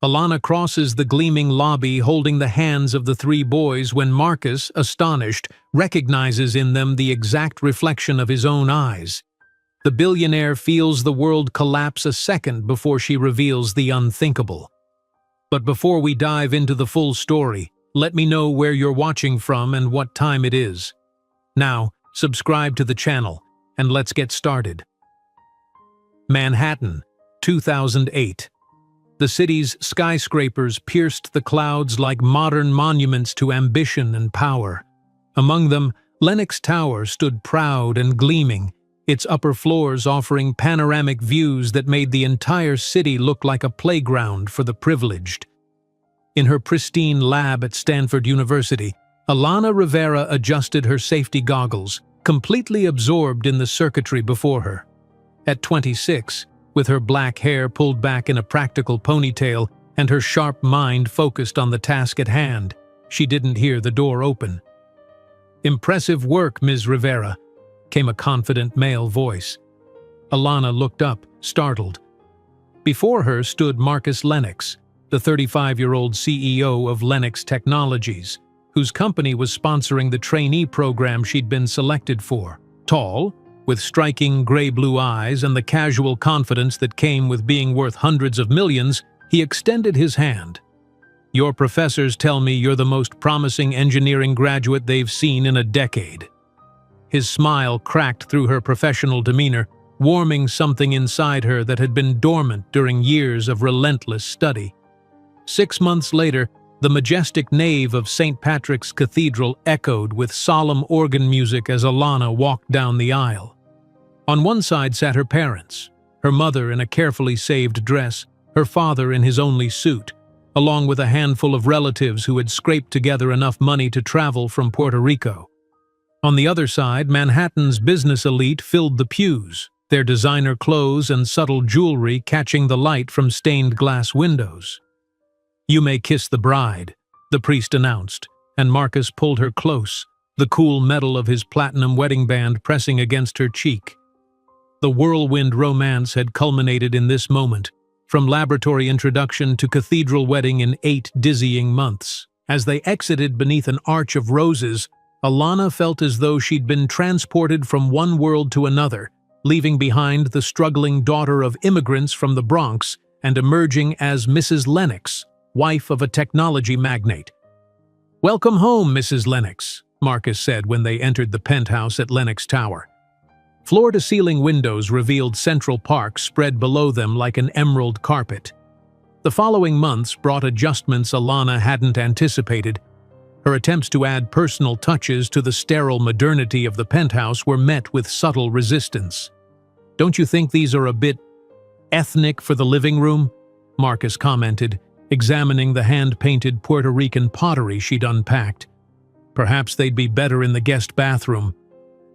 Alana crosses the gleaming lobby holding the hands of the three boys when Marcus, astonished, recognizes in them the exact reflection of his own eyes. The billionaire feels the world collapse a second before she reveals the unthinkable. But before we dive into the full story, let me know where you're watching from and what time it is. Now, subscribe to the channel, and let's get started. Manhattan, 2008. The city's skyscrapers pierced the clouds like modern monuments to ambition and power. Among them, Lenox Tower stood proud and gleaming, its upper floors offering panoramic views that made the entire city look like a playground for the privileged. In her pristine lab at Stanford University, Alana Rivera adjusted her safety goggles, completely absorbed in the circuitry before her. At 26, with her black hair pulled back in a practical ponytail and her sharp mind focused on the task at hand, she didn't hear the door open. "Impressive work, Ms. Rivera," came a confident male voice. Alana looked up, startled. Before her stood Marcus Lennox, the 35-year-old CEO of Lennox Technologies, whose company was sponsoring the trainee program she'd been selected for. Tall, with striking gray-blue eyes and the casual confidence that came with being worth hundreds of millions, he extended his hand. "Your professors tell me you're the most promising engineering graduate they've seen in a decade." His smile cracked through her professional demeanor, warming something inside her that had been dormant during years of relentless study. 6 months later, the majestic nave of St. Patrick's Cathedral echoed with solemn organ music as Alana walked down the aisle. On one side sat her parents, her mother in a carefully saved dress, her father in his only suit, along with a handful of relatives who had scraped together enough money to travel from Puerto Rico. On the other side, Manhattan's business elite filled the pews, their designer clothes and subtle jewelry catching the light from stained glass windows. "You may kiss the bride," the priest announced, and Marcus pulled her close, the cool metal of his platinum wedding band pressing against her cheek. The whirlwind romance had culminated in this moment, from laboratory introduction to cathedral wedding in 8 dizzying months. As they exited beneath an arch of roses, Alana felt as though she'd been transported from one world to another, leaving behind the struggling daughter of immigrants from the Bronx and emerging as Mrs. Lennox, wife of a technology magnate. "Welcome home, Mrs. Lennox," Marcus said when they entered the penthouse at Lenox Tower. Floor-to-ceiling windows revealed Central Park spread below them like an emerald carpet. The following months brought adjustments Alana hadn't anticipated. Her attempts to add personal touches to the sterile modernity of the penthouse were met with subtle resistance. "Don't you think these are a bit ethnic for the living room?" Marcus commented, examining the hand-painted Puerto Rican pottery she'd unpacked. "Perhaps they'd be better in the guest bathroom."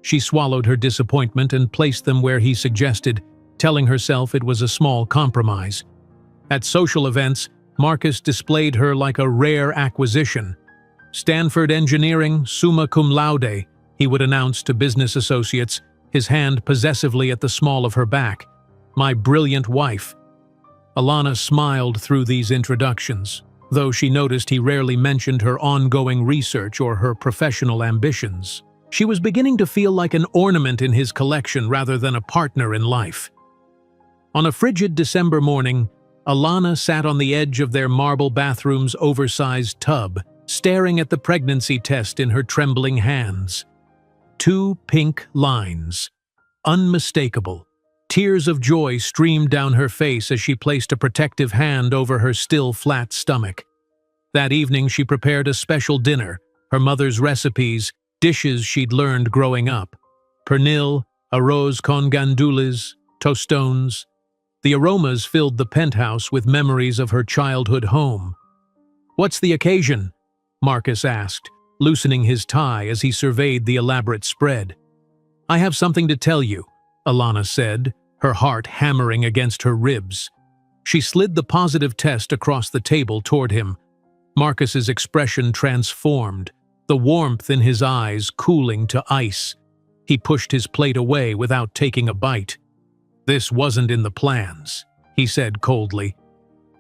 She swallowed her disappointment and placed them where he suggested, telling herself it was a small compromise. At social events, Marcus displayed her like a rare acquisition. "Stanford Engineering, summa cum laude," he would announce to business associates, his hand possessively at the small of her back. "My brilliant wife." Alana smiled through these introductions, though she noticed he rarely mentioned her ongoing research or her professional ambitions. She was beginning to feel like an ornament in his collection rather than a partner in life. On a frigid December morning, Alana sat on the edge of their marble bathroom's oversized tub, staring at the pregnancy test in her trembling hands. 2 pink lines. Unmistakable. Tears of joy streamed down her face as she placed a protective hand over her still flat stomach. That evening she prepared a special dinner, her mother's recipes, dishes she'd learned growing up. Pernil, arroz con gandules, tostones. The aromas filled the penthouse with memories of her childhood home. "What's the occasion?" Marcus asked, loosening his tie as he surveyed the elaborate spread. "I have something to tell you," Alana said, her heart hammering against her ribs. She slid the positive test across the table toward him. Marcus's expression transformed, the warmth in his eyes cooling to ice. He pushed his plate away without taking a bite. "This wasn't in the plans," he said coldly.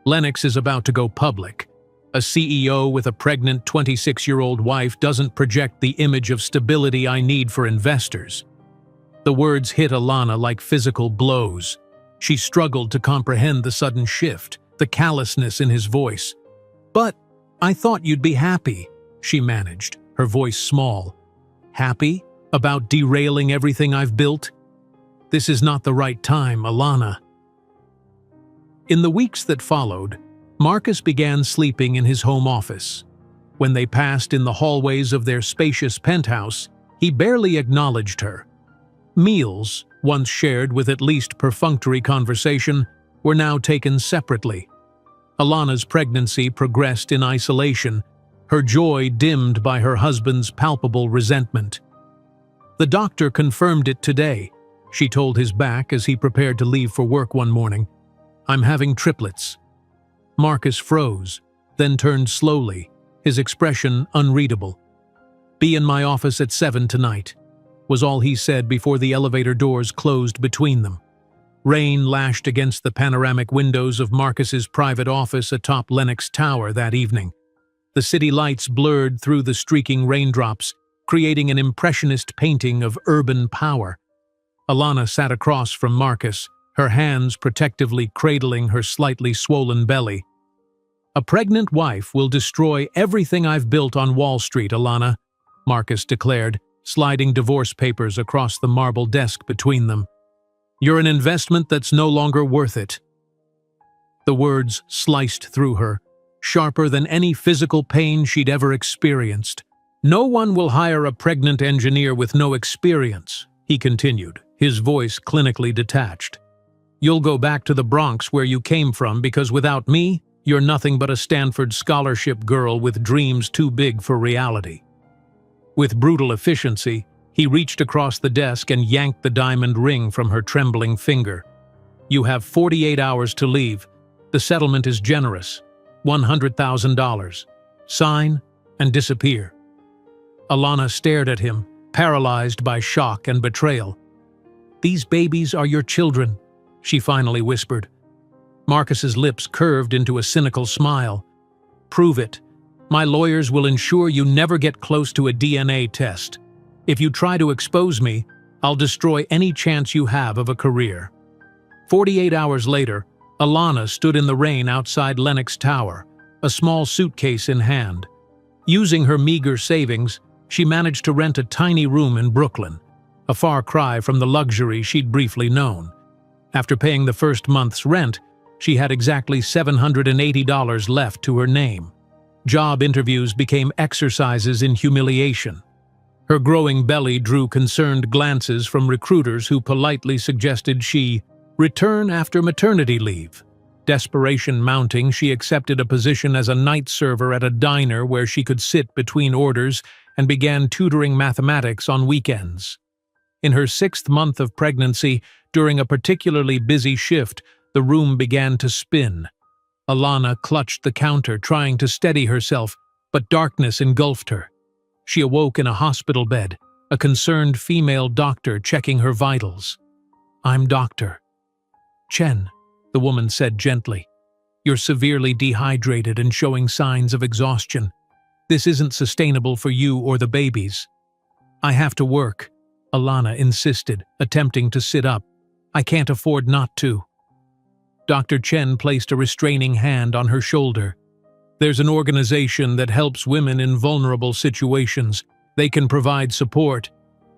Lennox is about to go public. A CEO with a pregnant 26-year-old wife doesn't project the image of stability I need for investors. The words hit Alana like physical blows. She struggled to comprehend the sudden shift, the callousness in his voice. "But I thought you'd be happy," she managed, her voice small. "Happy? About derailing everything I've built? This is not the right time, Alana." In the weeks that followed, Marcus began sleeping in his home office. When they passed in the hallways of their spacious penthouse, he barely acknowledged her. Meals, once shared with at least perfunctory conversation, were now taken separately. Alana's pregnancy progressed in isolation, her joy dimmed by her husband's palpable resentment. "The doctor confirmed it today," she told his back as he prepared to leave for work one morning. "I'm having triplets." Marcus froze, then turned slowly, his expression unreadable. "Be in my office at 7 tonight," was all he said before the elevator doors closed between them. Rain lashed against the panoramic windows of Marcus's private office atop Lennox Tower that evening. The city lights blurred through the streaking raindrops, creating an impressionist painting of urban power. Alana sat across from Marcus, her hands protectively cradling her slightly swollen belly. "A pregnant wife will destroy everything I've built on Wall Street, Alana," Marcus declared, sliding divorce papers across the marble desk between them. "You're an investment that's no longer worth it." The words sliced through her, sharper than any physical pain she'd ever experienced. "No one will hire a pregnant engineer with no experience," he continued, his voice clinically detached. "You'll go back to the Bronx where you came from because without me, you're nothing but a Stanford scholarship girl with dreams too big for reality." With brutal efficiency, he reached across the desk and yanked the diamond ring from her trembling finger. "You have 48 hours to leave. The settlement is generous. $100,000. Sign and disappear." Alana stared at him, paralyzed by shock and betrayal. "These babies are your children," she finally whispered. Marcus's lips curved into a cynical smile. "Prove it. My lawyers will ensure you never get close to a DNA test. If you try to expose me, I'll destroy any chance you have of a career." 48 hours later, Alana stood in the rain outside Lennox Tower, a small suitcase in hand. Using her meager savings, she managed to rent a tiny room in Brooklyn, a far cry from the luxury she'd briefly known. After paying the first month's rent, she had exactly $780 left to her name. Job interviews became exercises in humiliation. Her growing belly drew concerned glances from recruiters who politely suggested she return after maternity leave. Desperation mounting, she accepted a position as a night server at a diner where she could sit between orders and began tutoring mathematics on weekends. In her 6th month of pregnancy, during a particularly busy shift, the room began to spin. Alana clutched the counter, trying to steady herself, but darkness engulfed her. She awoke in a hospital bed, a concerned female doctor checking her vitals. "I'm Dr. Chen," the woman said gently. "You're severely dehydrated and showing signs of exhaustion. This isn't sustainable for you or the babies." "I have to work," Alana insisted, attempting to sit up. "I can't afford not to." Dr. Chen placed a restraining hand on her shoulder. "There's an organization that helps women in vulnerable situations. They can provide support."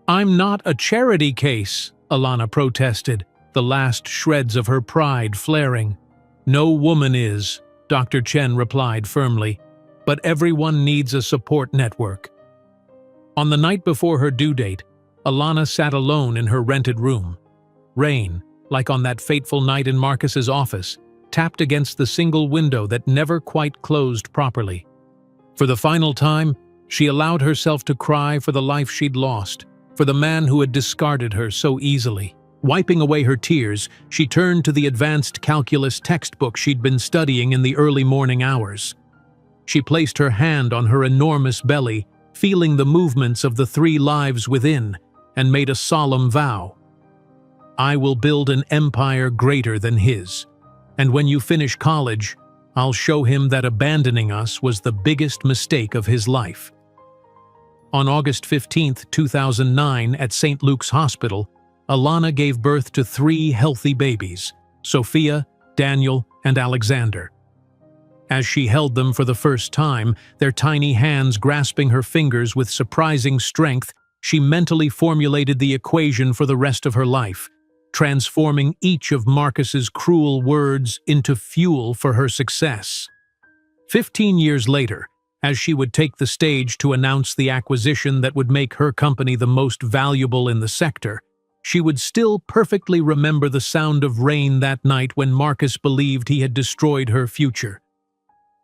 "I'm not a charity case," Alana protested, the last shreds of her pride flaring. "No woman is," Dr. Chen replied firmly, "but everyone needs a support network." On the night before her due date, Alana sat alone in her rented room. Rain, like on that fateful night in Marcus's office, tapped against the single window that never quite closed properly. For the final time, she allowed herself to cry for the life she'd lost, for the man who had discarded her so easily. Wiping away her tears, she turned to the advanced calculus textbook she'd been studying in the early morning hours. She placed her hand on her enormous belly, feeling the movements of the 3 lives within, and made a solemn vow. "I will build an empire greater than his. And when you finish college, I'll show him that abandoning us was the biggest mistake of his life." On August 15, 2009, at St. Luke's Hospital, Alana gave birth to 3 healthy babies, Sophia, Daniel, and Alexander. As she held them for the first time, their tiny hands grasping her fingers with surprising strength, she mentally formulated the equation for the rest of her life, transforming each of Marcus's cruel words into fuel for her success. 15 years later, as she would take the stage to announce the acquisition that would make her company the most valuable in the sector, she would still perfectly remember the sound of rain that night when Marcus believed he had destroyed her future.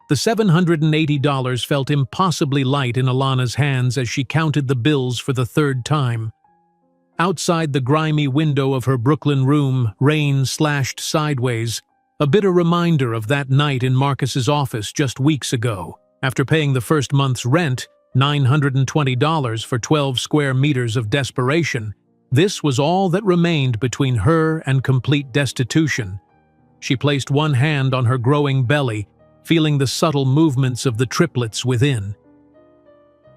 The $780 felt impossibly light in Alana's hands as she counted the bills for the 3rd time. Outside the grimy window of her Brooklyn room, rain slashed sideways, a bitter reminder of that night in Marcus's office just weeks ago. After paying the first month's rent, $920 for 12 square meters of desperation, this was all that remained between her and complete destitution. She placed one hand on her growing belly, feeling the subtle movements of the triplets within.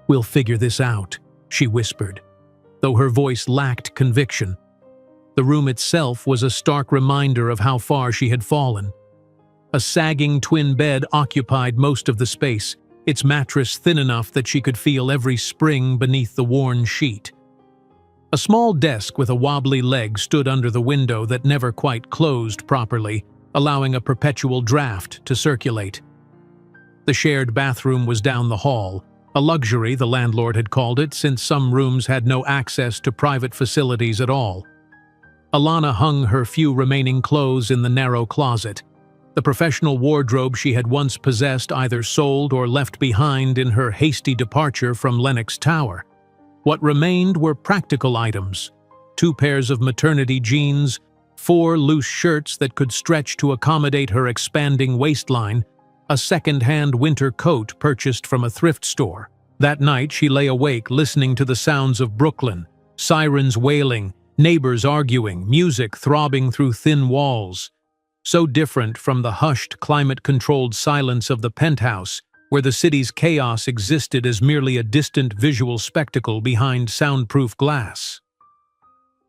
"We'll figure this out," she whispered, though her voice lacked conviction. The room itself was a stark reminder of how far she had fallen. A sagging twin bed occupied most of the space, its mattress thin enough that she could feel every spring beneath the worn sheet. A small desk with a wobbly leg stood under the window that never quite closed properly, allowing a perpetual draft to circulate. The shared bathroom was down the hall, a luxury the landlord had called it since some rooms had no access to private facilities at all. Alana hung her few remaining clothes in the narrow closet. The professional wardrobe she had once possessed either sold or left behind in her hasty departure from Lenox Tower. What remained were practical items: 2 pairs of maternity jeans, 4 loose shirts that could stretch to accommodate her expanding waistline, a second-hand winter coat purchased from a thrift store. That night she lay awake listening to the sounds of Brooklyn, sirens wailing, neighbors arguing, music throbbing through thin walls. So different from the hushed, climate-controlled silence of the penthouse, where the city's chaos existed as merely a distant visual spectacle behind soundproof glass.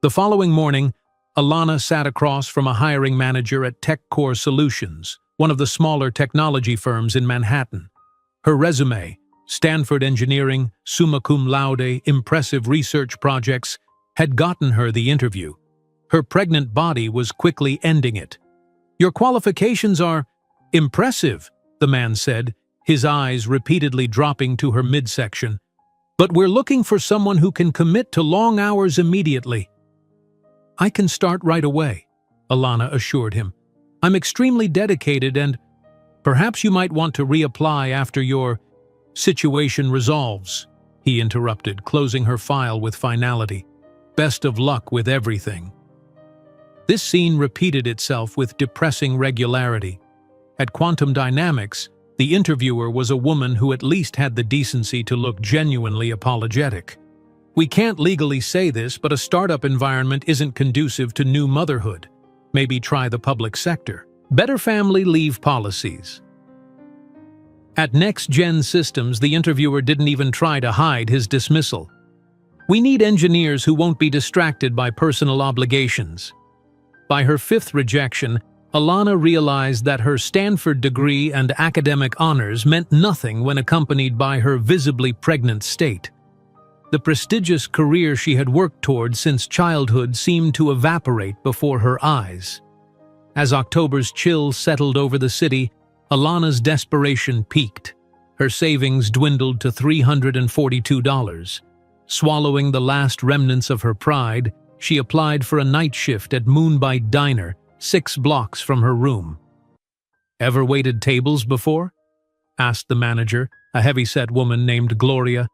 The following morning, Alana sat across from a hiring manager at TechCore Solutions, one of the smaller technology firms in Manhattan. Her resume, Stanford engineering, summa cum laude, impressive research projects, had gotten her the interview. Her pregnant body was quickly ending it. "Your qualifications are impressive," the man said, his eyes repeatedly dropping to her midsection. "But we're looking for someone who can commit to long hours immediately." "I can start right away," Alana assured him. "I'm extremely dedicated and perhaps you might want to reapply after your situation resolves," he interrupted, closing her file with finality. "Best of luck with everything." This scene repeated itself with depressing regularity. At Quantum Dynamics, the interviewer was a woman who at least had the decency to look genuinely apologetic. "We can't legally say this, but a startup environment isn't conducive to new motherhood. Maybe try the public sector. Better family leave policies." At Next Gen Systems, the interviewer didn't even try to hide his dismissal. "We need engineers who won't be distracted by personal obligations." By her 5th rejection, Alana realized that her Stanford degree and academic honors meant nothing when accompanied by her visibly pregnant state. The prestigious career she had worked toward since childhood seemed to evaporate before her eyes. As October's chill settled over the city, Alana's desperation peaked. Her savings dwindled to $342. Swallowing the last remnants of her pride, she applied for a night shift at Moonbite Diner, 6 blocks from her room. "Ever waited tables before?" asked the manager, a heavy-set woman named Gloria.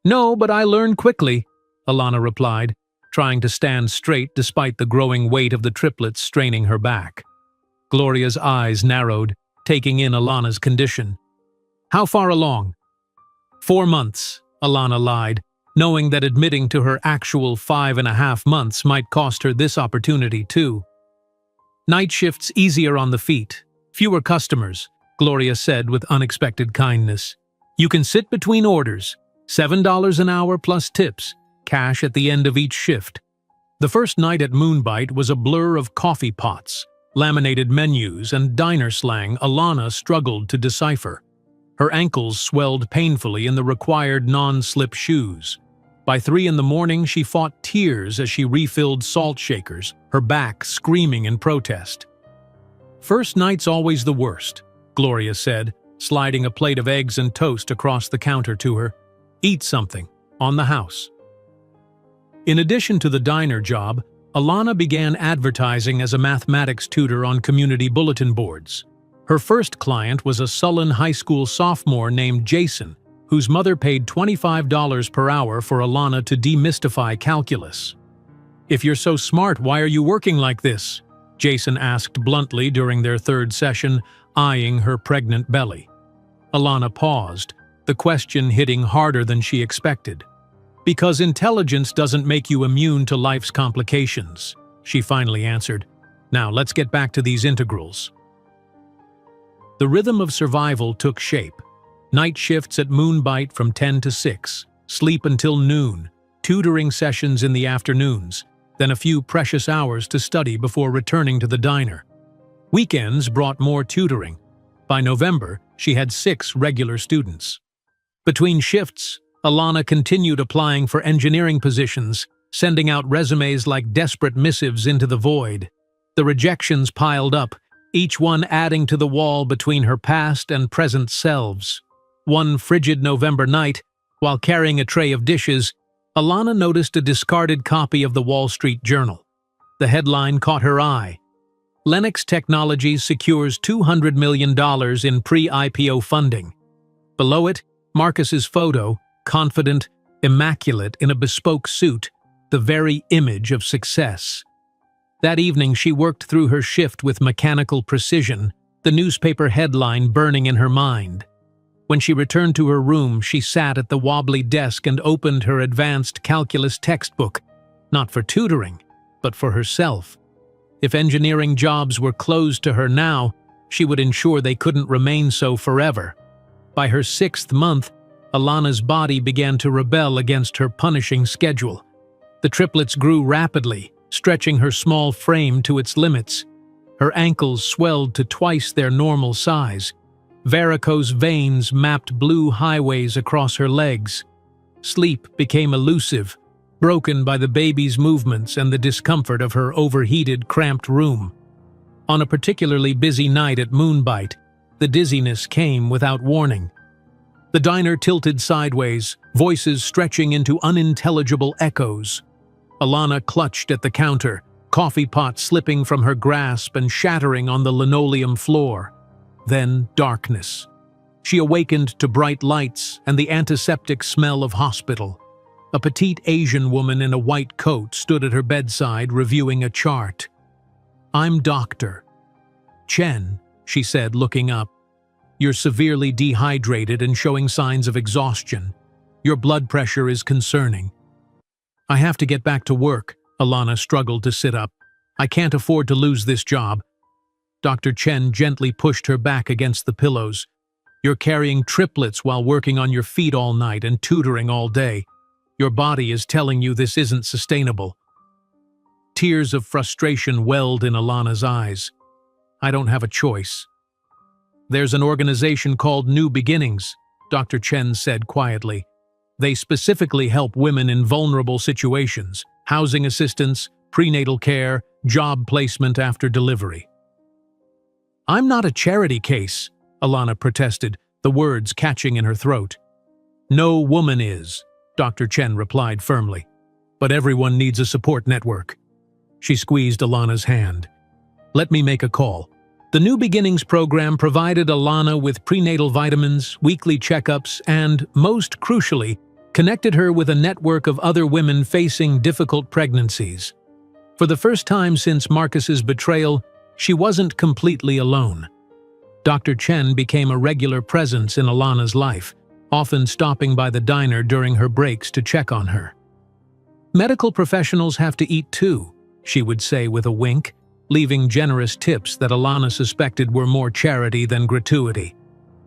"No, but I learned quickly," Alana replied, trying to stand straight despite the growing weight of the triplets straining her back. Gloria's eyes narrowed, taking in Alana's condition. "How far along?" 4 months, Alana lied, knowing that admitting to her actual 5.5 months might cost her this opportunity too. "Night shifts easier on the feet, fewer customers, Gloria said with unexpected kindness. "You can sit between orders, $7 an hour plus tips, cash at the end of each shift." The first night at Moonbite was a blur of coffee pots, laminated menus, and diner slang Alana struggled to decipher. Her ankles swelled painfully in the required non-slip shoes. By 3 in the morning, she fought tears as she refilled salt shakers, her back screaming in protest. "First night's always the worst," Gloria said, sliding a plate of eggs and toast across the counter to her. "Eat something, on the house." In addition to the diner job, Alana began advertising as a mathematics tutor on community bulletin boards. Her first client was a sullen high school sophomore named Jason, whose mother paid $25 per hour for Alana to demystify calculus. "If you're so smart, why are you working like this?" Jason asked bluntly during their third session, eyeing her pregnant belly. Alana paused, the question hitting harder than she expected. "Because intelligence doesn't make you immune to life's complications," she finally answered. "Now let's get back to these integrals." The rhythm of survival took shape. Night shifts at Moonbite from 10 to 6, sleep until noon, tutoring sessions in the afternoons, then a few precious hours to study before returning to the diner. Weekends brought more tutoring. By November, she had 6 regular students. Between shifts, Alana continued applying for engineering positions, sending out resumes like desperate missives into the void. The rejections piled up, each one adding to the wall between her past and present selves. One frigid November night, while carrying a tray of dishes, Alana noticed a discarded copy of the Wall Street Journal. The headline caught her eye. "Lennox Technologies secures $200 million in pre-IPO funding." Below it, Marcus's photo, confident, immaculate in a bespoke suit, the very image of success. That evening she worked through her shift with mechanical precision, the newspaper headline burning in her mind. When she returned to her room, she sat at the wobbly desk and opened her advanced calculus textbook, not for tutoring, but for herself. If engineering jobs were closed to her now, she would ensure they couldn't remain so forever. By her 6th month, Alana's body began to rebel against her punishing schedule. The triplets grew rapidly, stretching her small frame to its limits. Her ankles swelled to twice their normal size. Varicose veins mapped blue highways across her legs. Sleep became elusive, broken by the baby's movements and the discomfort of her overheated, cramped room. On a particularly busy night at Moonbite, the dizziness came without warning. The diner tilted sideways, voices stretching into unintelligible echoes. Alana clutched at the counter, coffee pot slipping from her grasp and shattering on the linoleum floor. Then darkness. She awakened to bright lights and the antiseptic smell of hospital. A petite Asian woman in a white coat stood at her bedside reviewing a chart. "I'm Dr. Chen," she said, looking up. "You're severely dehydrated and showing signs of exhaustion. Your blood pressure is concerning." "I have to get back to work," Alana struggled to sit up. "I can't afford to lose this job." Dr. Chen gently pushed her back against the pillows. "You're carrying triplets while working on your feet all night and tutoring all day. Your body is telling you this isn't sustainable." Tears of frustration welled in Alana's eyes. "I don't have a choice." "There's an organization called New Beginnings," Dr. Chen said quietly. "They specifically help women in vulnerable situations, housing assistance, prenatal care, job placement after delivery." "I'm not a charity case," Alana protested, the words catching in her throat. "No woman is," Dr. Chen replied firmly. "But everyone needs a support network." She squeezed Alana's hand. "Let me make a call." The New Beginnings program provided Alana with prenatal vitamins, weekly checkups, and, most crucially, connected her with a network of other women facing difficult pregnancies. For the first time since Marcus's betrayal, she wasn't completely alone. Dr. Chen became a regular presence in Alana's life, often stopping by the diner during her breaks to check on her. "Medical professionals have to eat too," she would say with a wink, leaving generous tips that Alana suspected were more charity than gratuity.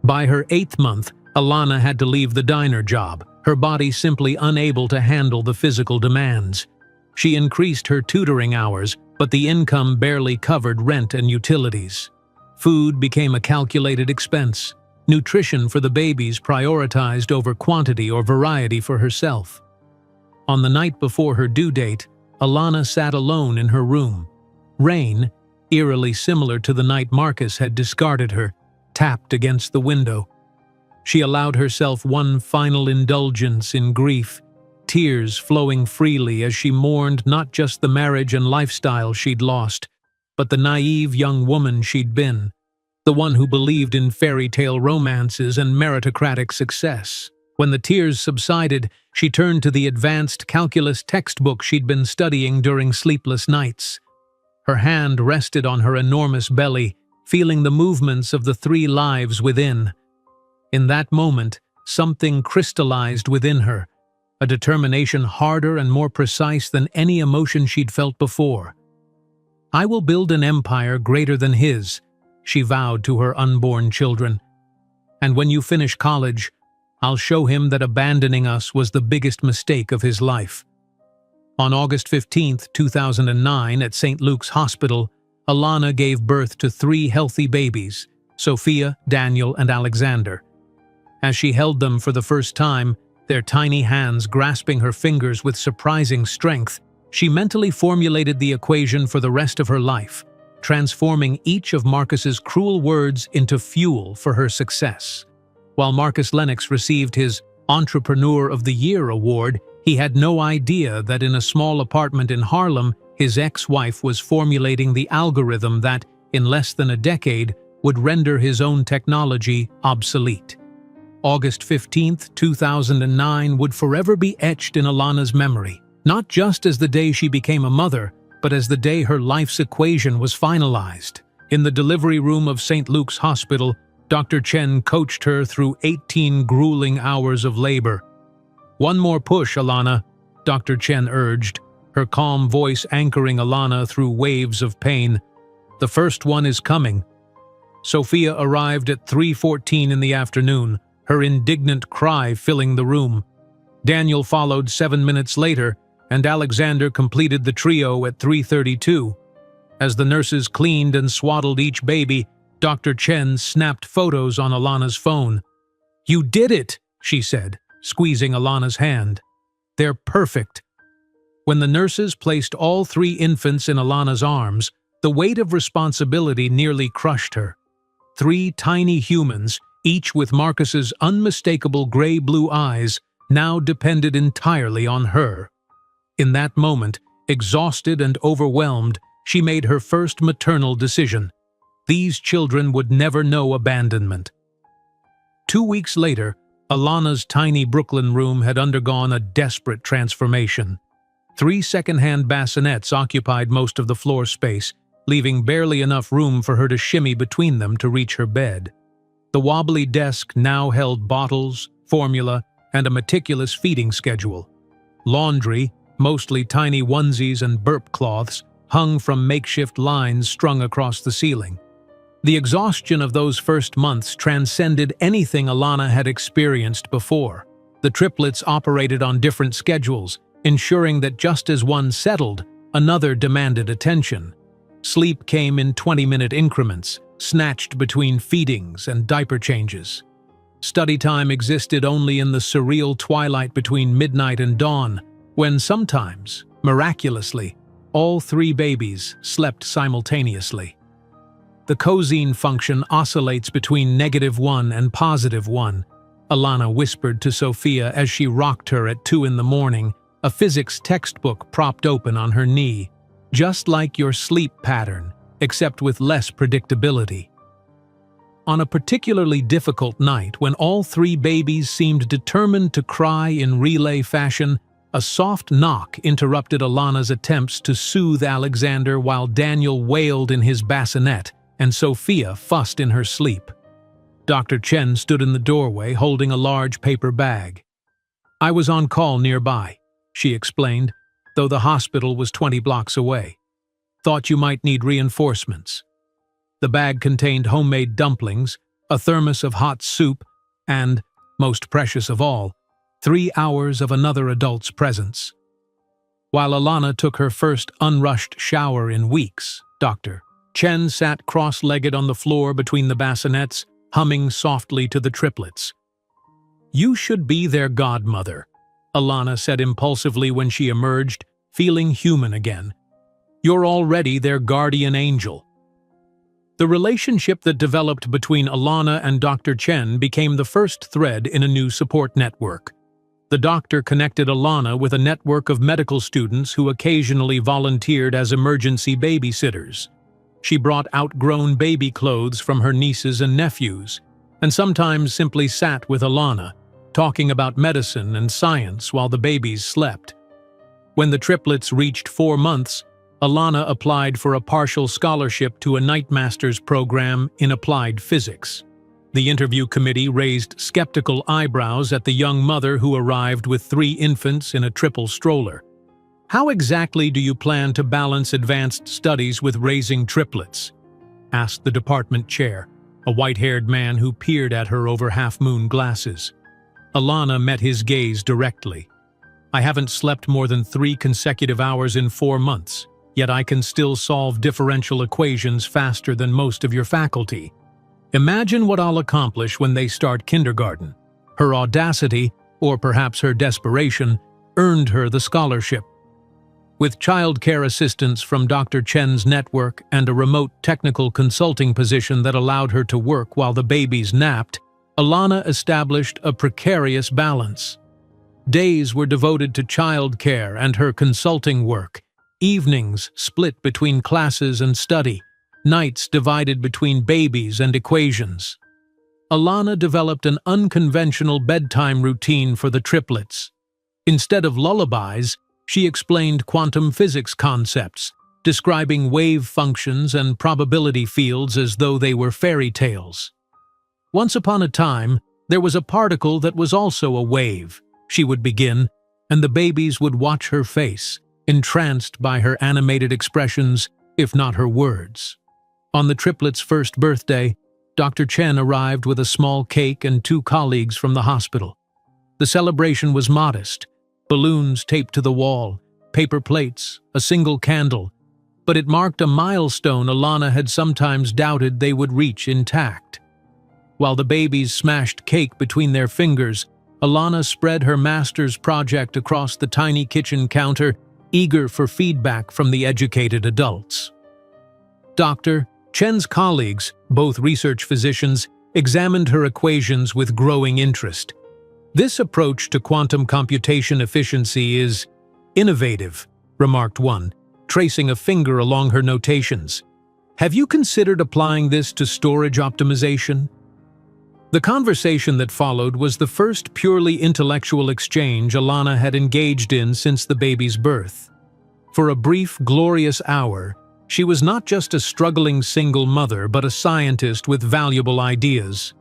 By her 8th month, Alana had to leave the diner job, her body simply unable to handle the physical demands. She increased her tutoring hours, but the income barely covered rent and utilities. Food became a calculated expense. Nutrition for the babies prioritized over quantity or variety for herself. On the night before her due date, Alana sat alone in her room. Rain, eerily similar to the night Marcus had discarded her, tapped against the window. She allowed herself one final indulgence in grief, tears flowing freely as she mourned not just the marriage and lifestyle she'd lost, but the naive young woman she'd been, the one who believed in fairy tale romances and meritocratic success. When the tears subsided, she turned to the advanced calculus textbook she'd been studying during sleepless nights. Her hand rested on her enormous belly, feeling the movements of the 3 lives within. In that moment, something crystallized within her, a determination harder and more precise than any emotion she'd felt before. "I will build an empire greater than his," she vowed to her unborn children. "And when you finish college, I'll show him that abandoning us was the biggest mistake of his life." On August 15, 2009, at St. Luke's Hospital, Alana gave birth to 3 healthy babies, Sophia, Daniel, and Alexander. As she held them for the first time, their tiny hands grasping her fingers with surprising strength, she mentally formulated the equation for the rest of her life, transforming each of Marcus's cruel words into fuel for her success. While Marcus Lennox received his Entrepreneur of the Year award, he had no idea that in a small apartment in Harlem, his ex-wife was formulating the algorithm that, in less than a decade, would render his own technology obsolete. August 15, 2009 would forever be etched in Alana's memory, not just as the day she became a mother, but as the day her life's equation was finalized. In the delivery room of St. Luke's Hospital, Dr. Chen coached her through 18 grueling hours of labor. "One more push, Alana," Dr. Chen urged, her calm voice anchoring Alana through waves of pain. "The first one is coming." Sophia arrived at 3:14 in the afternoon, her indignant cry filling the room. Daniel followed 7 minutes later, and Alexander completed the trio at 3:32. As the nurses cleaned and swaddled each baby, Dr. Chen snapped photos on Alana's phone. "You did it," she said, squeezing Alana's hand. "They're perfect." When the nurses placed all 3 infants in Alana's arms, the weight of responsibility nearly crushed her. 3 tiny humans, each with Marcus's unmistakable gray-blue eyes, now depended entirely on her. In that moment, exhausted and overwhelmed, she made her first maternal decision. These children would never know abandonment. 2 weeks later, Alana's tiny Brooklyn room had undergone a desperate transformation. 3 second-hand bassinets occupied most of the floor space, leaving barely enough room for her to shimmy between them to reach her bed. The wobbly desk now held bottles, formula, and a meticulous feeding schedule. Laundry, mostly tiny onesies and burp cloths, hung from makeshift lines strung across the ceiling. The exhaustion of those first months transcended anything Alana had experienced before. The triplets operated on different schedules, ensuring that just as one settled, another demanded attention. Sleep came in 20-minute increments, snatched between feedings and diaper changes. Study time existed only in the surreal twilight between midnight and dawn, when sometimes, miraculously, all 3 babies slept simultaneously. The cosine function oscillates between -1 and +1, Alana whispered to Sophia as she rocked her at 2 in the morning, a physics textbook propped open on her knee. "Just like your sleep pattern, except with less predictability." On a particularly difficult night, when all 3 babies seemed determined to cry in relay fashion, a soft knock interrupted Alana's attempts to soothe Alexander while Daniel wailed in his bassinet and Sophia fussed in her sleep. Dr. Chen stood in the doorway holding a large paper bag. "I was on call nearby," she explained, though the hospital was 20 blocks away. "Thought you might need reinforcements." The bag contained homemade dumplings, a thermos of hot soup, and, most precious of all, 3 hours of another adult's presence. While Alana took her first unrushed shower in weeks, Dr. Chen sat cross-legged on the floor between the bassinets, humming softly to the triplets. "You should be their godmother," Alana said impulsively when she emerged, feeling human again. "You're already their guardian angel." The relationship that developed between Alana and Dr. Chen became the first thread in a new support network. The doctor connected Alana with a network of medical students who occasionally volunteered as emergency babysitters. She brought outgrown baby clothes from her nieces and nephews, and sometimes simply sat with Alana, talking about medicine and science while the babies slept. When the triplets reached 4 months, Alana applied for a partial scholarship to a Knightmaster's program in applied physics. The interview committee raised skeptical eyebrows at the young mother who arrived with 3 infants in a triple stroller. "How exactly do you plan to balance advanced studies with raising triplets?" asked the department chair, a white-haired man who peered at her over half-moon glasses. Alana met his gaze directly. "I haven't slept more than 3 consecutive hours in 4 months, yet I can still solve differential equations faster than most of your faculty. Imagine what I'll accomplish when they start kindergarten." Her audacity, or perhaps her desperation, earned her the scholarship. With childcare assistance from Dr. Chen's network and a remote technical consulting position that allowed her to work while the babies napped, Alana established a precarious balance. Days were devoted to childcare and her consulting work, evenings split between classes and study, nights divided between babies and equations. Alana developed an unconventional bedtime routine for the triplets. Instead of lullabies, she explained quantum physics concepts, describing wave functions and probability fields as though they were fairy tales. "Once upon a time, there was a particle that was also a wave," she would begin, and the babies would watch her face, entranced by her animated expressions, if not her words. On the triplets' first birthday, Dr. Chen arrived with a small cake and 2 colleagues from the hospital. The celebration was modest, balloons taped to the wall, paper plates, a single candle, but it marked a milestone Alana had sometimes doubted they would reach intact. While the babies smashed cake between their fingers, Alana spread her master's project across the tiny kitchen counter, eager for feedback from the educated adults. Dr. Chen's colleagues, both research physicians, examined her equations with growing interest. "This approach to quantum computation efficiency is innovative," remarked one, tracing a finger along her notations. "Have you considered applying this to storage optimization?" The conversation that followed was the first purely intellectual exchange Alana had engaged in since the baby's birth. For a brief, glorious hour, she was not just a struggling single mother but a scientist with valuable ideas.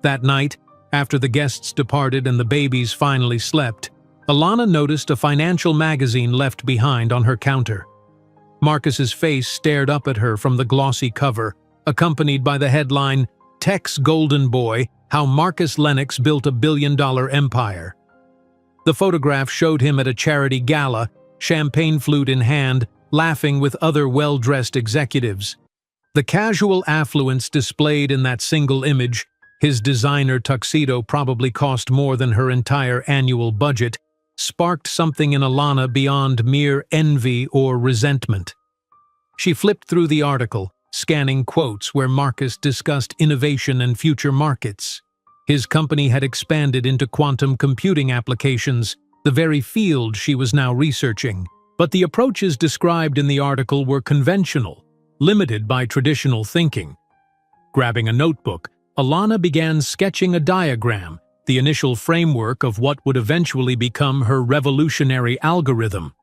That night, after the guests departed and the babies finally slept, Alana noticed a financial magazine left behind on her counter. Marcus's face stared up at her from the glossy cover, accompanied by the headline, "Tech's Golden Boy, How Marcus Lennox Built a Billion-Dollar Empire." The photograph showed him at a charity gala, champagne flute in hand, laughing with other well-dressed executives. The casual affluence displayed in that single image, his designer tuxedo probably cost more than her entire annual budget, sparked something in Alana beyond mere envy or resentment. She flipped through the article, scanning quotes where Marcus discussed innovation and future markets. His company had expanded into quantum computing applications, the very field she was now researching. But the approaches described in the article were conventional, limited by traditional thinking. Grabbing a notebook, Alana began sketching a diagram, the initial framework of what would eventually become her revolutionary algorithm.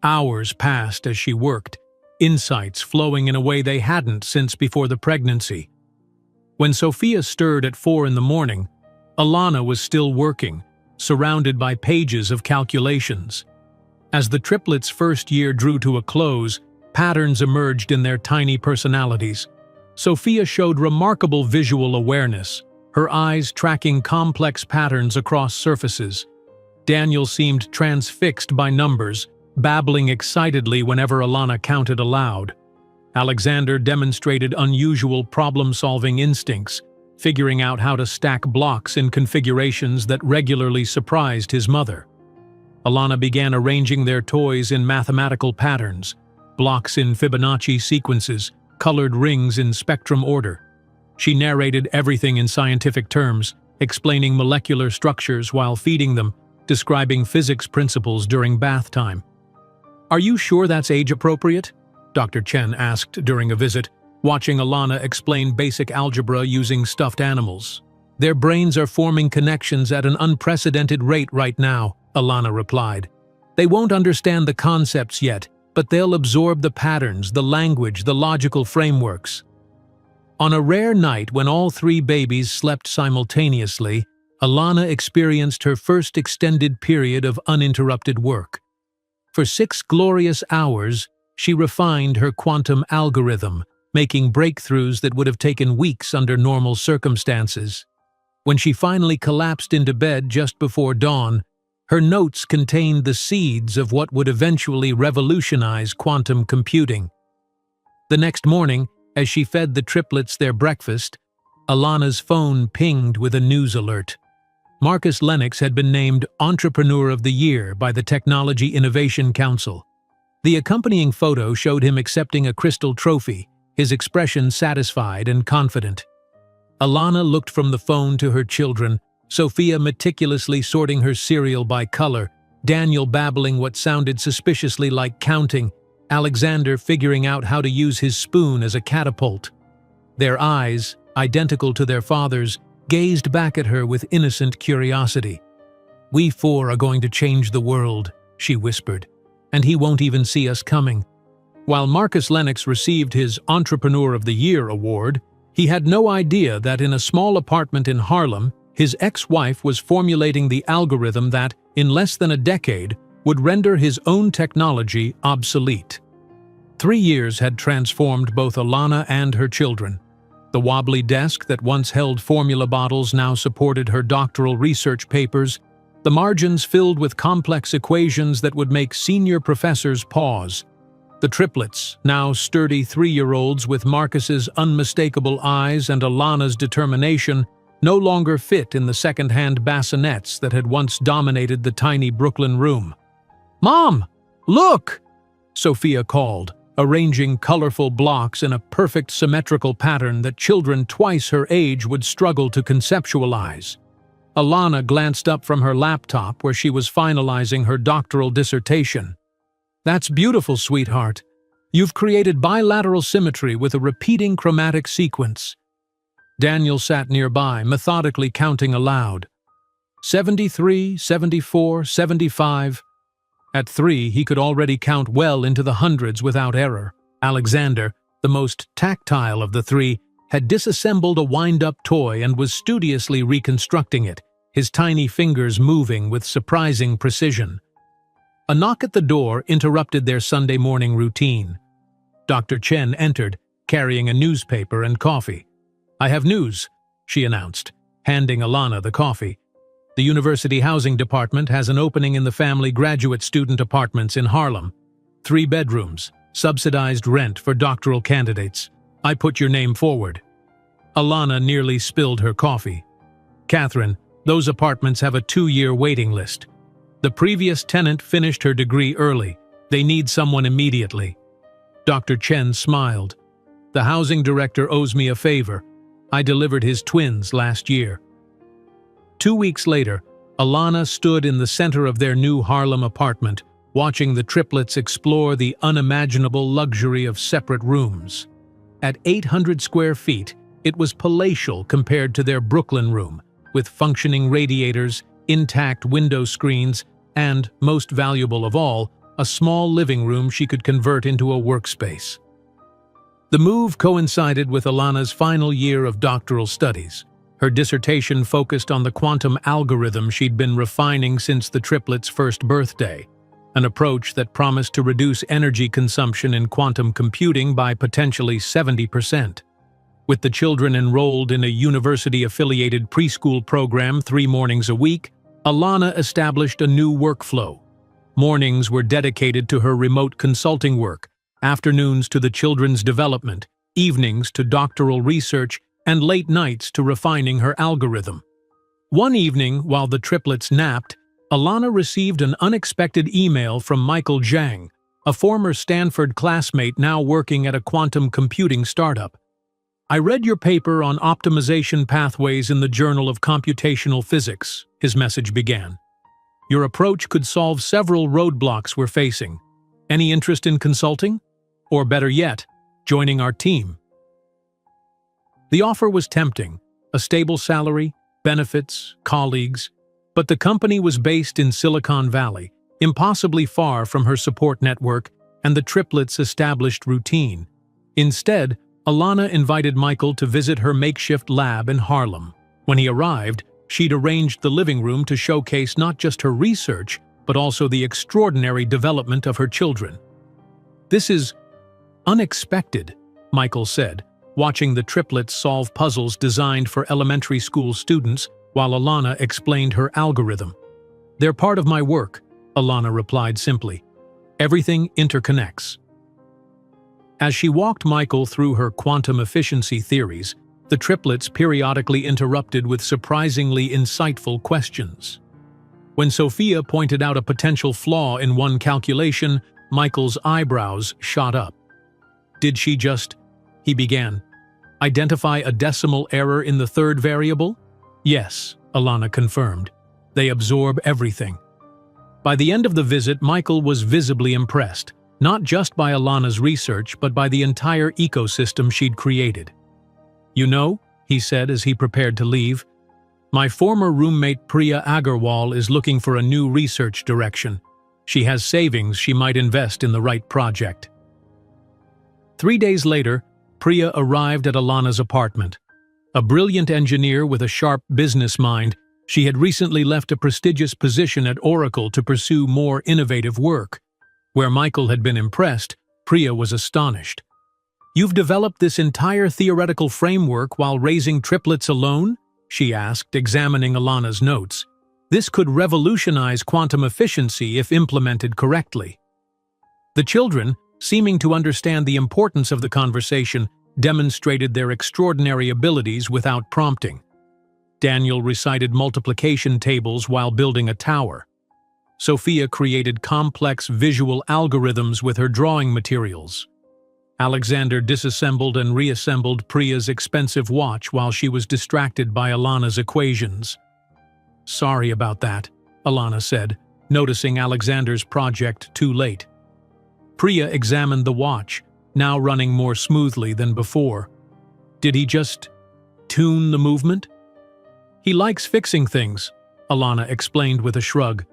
Hours passed as she worked, insights flowing in a way they hadn't since before the pregnancy. When Sophia stirred at 4 in the morning, Alana was still working, surrounded by pages of calculations. As the triplets' first year drew to a close, patterns emerged in their tiny personalities. Sophia showed remarkable visual awareness, her eyes tracking complex patterns across surfaces. Daniel seemed transfixed by numbers, babbling excitedly whenever Alana counted aloud. Alexander demonstrated unusual problem-solving instincts, figuring out how to stack blocks in configurations that regularly surprised his mother. Alana began arranging their toys in mathematical patterns, blocks in Fibonacci sequences, colored rings in spectrum order. She narrated everything in scientific terms, explaining molecular structures while feeding them, describing physics principles during bath time. "Are you sure that's age-appropriate?" Dr. Chen asked during a visit, watching Alana explain basic algebra using stuffed animals. "Their brains are forming connections at an unprecedented rate right now," Alana replied. "They won't understand the concepts yet, but they'll absorb the patterns, the language, the logical frameworks." On a rare night when all three babies slept simultaneously, Alana experienced her first extended period of uninterrupted work. For 6 glorious hours, she refined her quantum algorithm, making breakthroughs that would have taken weeks under normal circumstances. When she finally collapsed into bed just before dawn, her notes contained the seeds of what would eventually revolutionize quantum computing. The next morning, as she fed the triplets their breakfast, Alana's phone pinged with a news alert. Marcus Lennox had been named Entrepreneur of the Year by the Technology Innovation Council. The accompanying photo showed him accepting a crystal trophy, his expression satisfied and confident. Alana looked from the phone to her children, Sophia meticulously sorting her cereal by color, Daniel babbling what sounded suspiciously like counting, Alexander figuring out how to use his spoon as a catapult. Their eyes, identical to their father's, gazed back at her with innocent curiosity. "We 4 are going to change the world," she whispered, "and he won't even see us coming." While Marcus Lennox received his Entrepreneur of the Year award, he had no idea that in a small apartment in Harlem, his ex-wife was formulating the algorithm that, in less than a decade, would render his own technology obsolete. 3 years had transformed both Alana and her children. The wobbly desk that once held formula bottles now supported her doctoral research papers, the margins filled with complex equations that would make senior professors pause. The triplets, now sturdy 3-year-olds with Marcus's unmistakable eyes and Alana's determination, no longer fit in the second-hand bassinets that had once dominated the tiny Brooklyn room. "Mom, look!" Sophia called, arranging colorful blocks in a perfect symmetrical pattern that children twice her age would struggle to conceptualize. Alana glanced up from her laptop where she was finalizing her doctoral dissertation. "That's beautiful, sweetheart. You've created bilateral symmetry with a repeating chromatic sequence." Daniel sat nearby, methodically counting aloud. 73, 74, 75. At 3, he could already count well into the hundreds without error. Alexander, the most tactile of the 3, had disassembled a wind-up toy and was studiously reconstructing it, his tiny fingers moving with surprising precision. A knock at the door interrupted their Sunday morning routine. Dr. Chen entered, carrying a newspaper and coffee. "I have news," she announced, handing Alana the coffee. "The University Housing Department has an opening in the family graduate student apartments in Harlem. 3 bedrooms, subsidized rent for doctoral candidates. I put your name forward." Alana nearly spilled her coffee. "Catherine, those apartments have a 2-year waiting list. The previous tenant finished her degree early. They need someone immediately." Dr. Chen smiled. "The housing director owes me a favor. I delivered his twins last year." 2 weeks later, Alana stood in the center of their new Harlem apartment, watching the triplets explore the unimaginable luxury of separate rooms. At 800 square feet, it was palatial compared to their Brooklyn room, with functioning radiators, intact window screens, and, most valuable of all, a small living room she could convert into a workspace. The move coincided with Alana's final year of doctoral studies. Her dissertation focused on the quantum algorithm she'd been refining since the triplets' first birthday, an approach that promised to reduce energy consumption in quantum computing by potentially 70%. With the children enrolled in a university-affiliated preschool program 3 mornings a week, Alana established a new workflow. Mornings were dedicated to her remote consulting work, afternoons to the children's development, evenings to doctoral research, and late nights to refining her algorithm. One evening, while the triplets napped, Alana received an unexpected email from Michael Zhang, a former Stanford classmate now working at a quantum computing startup. "I read your paper on optimization pathways in the Journal of Computational Physics," his message began. "Your approach could solve several roadblocks we're facing. Any interest in consulting? Or better yet, joining our team?" The offer was tempting: a stable salary, benefits, colleagues, but the company was based in Silicon Valley, impossibly far from her support network and the triplets' established routine. Instead, Alana invited Michael to visit her makeshift lab in Harlem. When he arrived, she'd arranged the living room to showcase not just her research, but also the extraordinary development of her children. "This is unexpected," Michael said, watching the triplets solve puzzles designed for elementary school students while Alana explained her algorithm. "They're part of my work," Alana replied simply. "Everything interconnects." As she walked Michael through her quantum efficiency theories, the triplets periodically interrupted with surprisingly insightful questions. When Sophia pointed out a potential flaw in one calculation, Michael's eyebrows shot up. "Did she just," he began, "identify a decimal error in the third variable?" "Yes," Alana confirmed. "They absorb everything." By the end of the visit, Michael was visibly impressed, not just by Alana's research, but by the entire ecosystem she'd created. "You know," he said as he prepared to leave, "my former roommate Priya Agarwal is looking for a new research direction. She has savings she might invest in the right project." 3 days later, Priya arrived at Alana's apartment. A brilliant engineer with a sharp business mind, she had recently left a prestigious position at Oracle to pursue more innovative work. Where Michael had been impressed, Priya was astonished. "You've developed this entire theoretical framework while raising triplets alone?" she asked, examining Alana's notes. "This could revolutionize quantum efficiency if implemented correctly." The children, seeming to understand the importance of the conversation, demonstrated their extraordinary abilities without prompting. Daniel recited multiplication tables while building a tower. Sophia created complex visual algorithms with her drawing materials. Alexander disassembled and reassembled Priya's expensive watch while she was distracted by Alana's equations. "Sorry about that," Alana said, noticing Alexander's project too late. Priya examined the watch, now running more smoothly than before. "Did he just tune the movement?" "He likes fixing things," Alana explained with a shrug.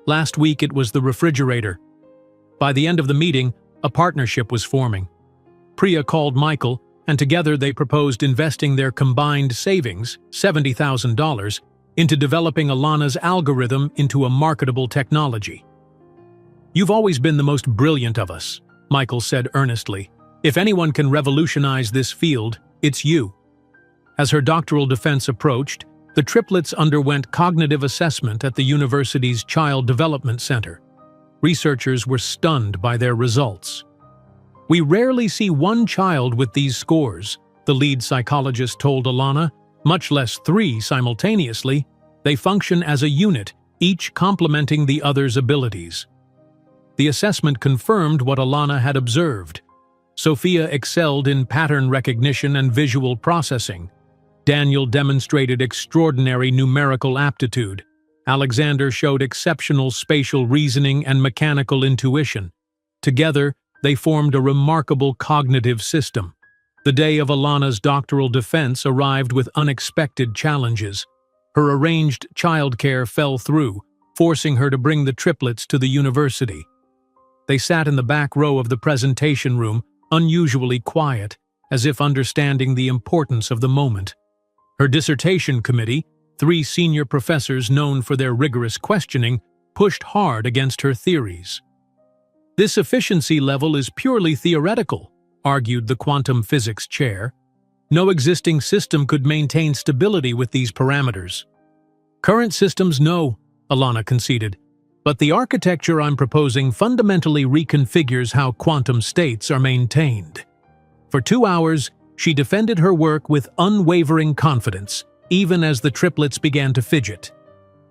"Last week it was the refrigerator." By the end of the meeting, a partnership was forming. Priya called Michael, and together they proposed investing their combined savings, $70,000, into developing Alana's algorithm into a marketable technology. "You've always been the most brilliant of us," Michael said earnestly. "If anyone can revolutionize this field, it's you." As her doctoral defense approached, the triplets underwent cognitive assessment at the university's Child Development Center. Researchers were stunned by their results. "We rarely see one child with these scores," the lead psychologist told Alana, "much less 3 simultaneously. They function as a unit, each complementing the other's abilities." The assessment confirmed what Alana had observed. Sophia excelled in pattern recognition and visual processing. Daniel demonstrated extraordinary numerical aptitude. Alexander showed exceptional spatial reasoning and mechanical intuition. Together, they formed a remarkable cognitive system. The day of Alana's doctoral defense arrived with unexpected challenges. Her arranged childcare fell through, forcing her to bring the triplets to the university. They sat in the back row of the presentation room, unusually quiet, as if understanding the importance of the moment. Her dissertation committee, 3 senior professors known for their rigorous questioning, pushed hard against her theories. "This efficiency level is purely theoretical," argued the quantum physics chair. No existing system could maintain stability with these parameters. Current systems, no, Alana conceded. But the architecture I'm proposing fundamentally reconfigures how quantum states are maintained. For 2 hours, she defended her work with unwavering confidence, even as the triplets began to fidget.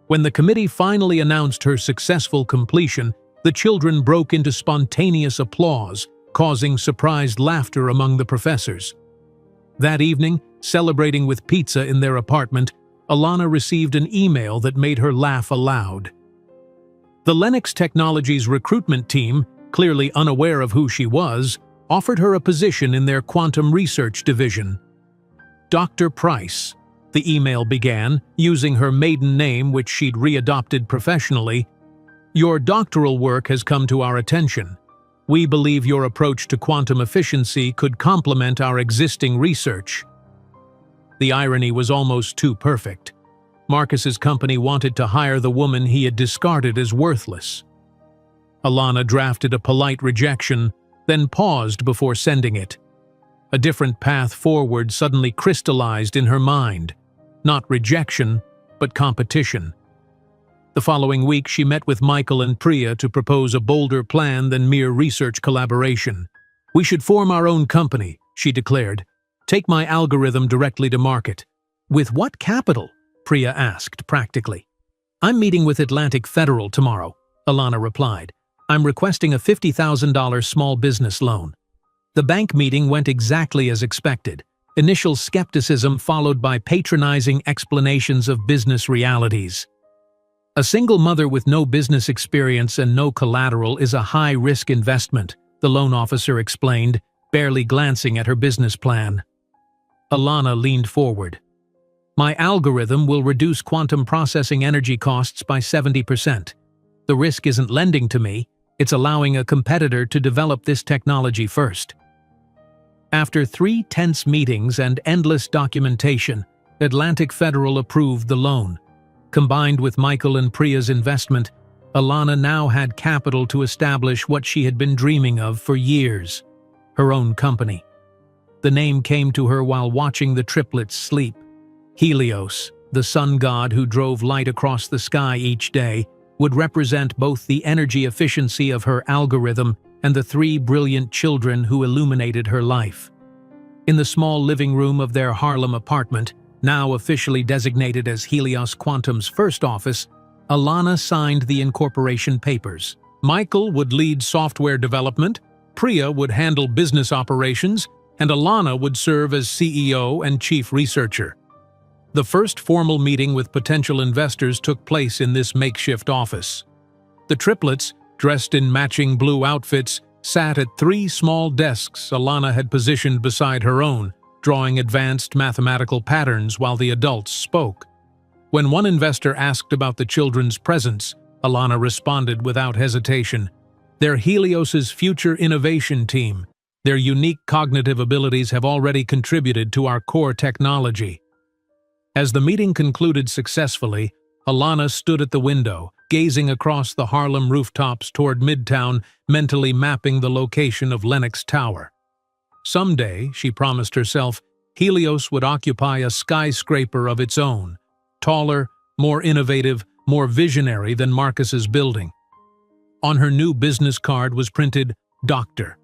When the committee finally announced her successful completion, the children broke into spontaneous applause, causing surprised laughter among the professors. That evening, celebrating with pizza in their apartment, Alana received an email that made her laugh aloud. The Lennox Technologies recruitment team, clearly unaware of who she was, offered her a position in their quantum research division. Dr. Price, the email began, using her maiden name which she'd readopted professionally. Your doctoral work has come to our attention. We believe your approach to quantum efficiency could complement our existing research. The irony was almost too perfect. Marcus's company wanted to hire the woman he had discarded as worthless. Alana drafted a polite rejection, then paused before sending it. A different path forward suddenly crystallized in her mind. Not rejection, but competition. The following week, she met with Michael and Priya to propose a bolder plan than mere research collaboration. We should form our own company, she declared. Take my algorithm directly to market. With what capital? Priya asked practically. I'm meeting with Atlantic Federal tomorrow, Alana replied. I'm requesting a $50,000 small business loan. The bank meeting went exactly as expected. Initial skepticism followed by patronizing explanations of business realities. A single mother with no business experience and no collateral is a high-risk investment, the loan officer explained, barely glancing at her business plan. Alana leaned forward. My algorithm will reduce quantum processing energy costs by 70%. The risk isn't lending to me, it's allowing a competitor to develop this technology first. After 3 tense meetings and endless documentation, Atlantic Federal approved the loan. Combined with Michael and Priya's investment, Alana now had capital to establish what she had been dreaming of for years, her own company. The name came to her while watching the triplets sleep. Helios, the sun god who drove light across the sky each day, would represent both the energy efficiency of her algorithm and the 3 brilliant children who illuminated her life. In the small living room of their Harlem apartment, now officially designated as Helios Quantum's first office, Alana signed the incorporation papers. Michael would lead software development, Priya would handle business operations, and Alana would serve as CEO and chief researcher. The first formal meeting with potential investors took place in this makeshift office. The triplets, dressed in matching blue outfits, sat at 3 small desks Alana had positioned beside her own, drawing advanced mathematical patterns while the adults spoke. When one investor asked about the children's presence, Alana responded without hesitation. They're Helios's future innovation team. Their unique cognitive abilities have already contributed to our core technology. As the meeting concluded successfully, Alana stood at the window, gazing across the Harlem rooftops toward Midtown, mentally mapping the location of Lennox Tower. Someday, she promised herself, Helios would occupy a skyscraper of its own, taller, more innovative, more visionary than Marcus's building. On her new business card was printed, Dr.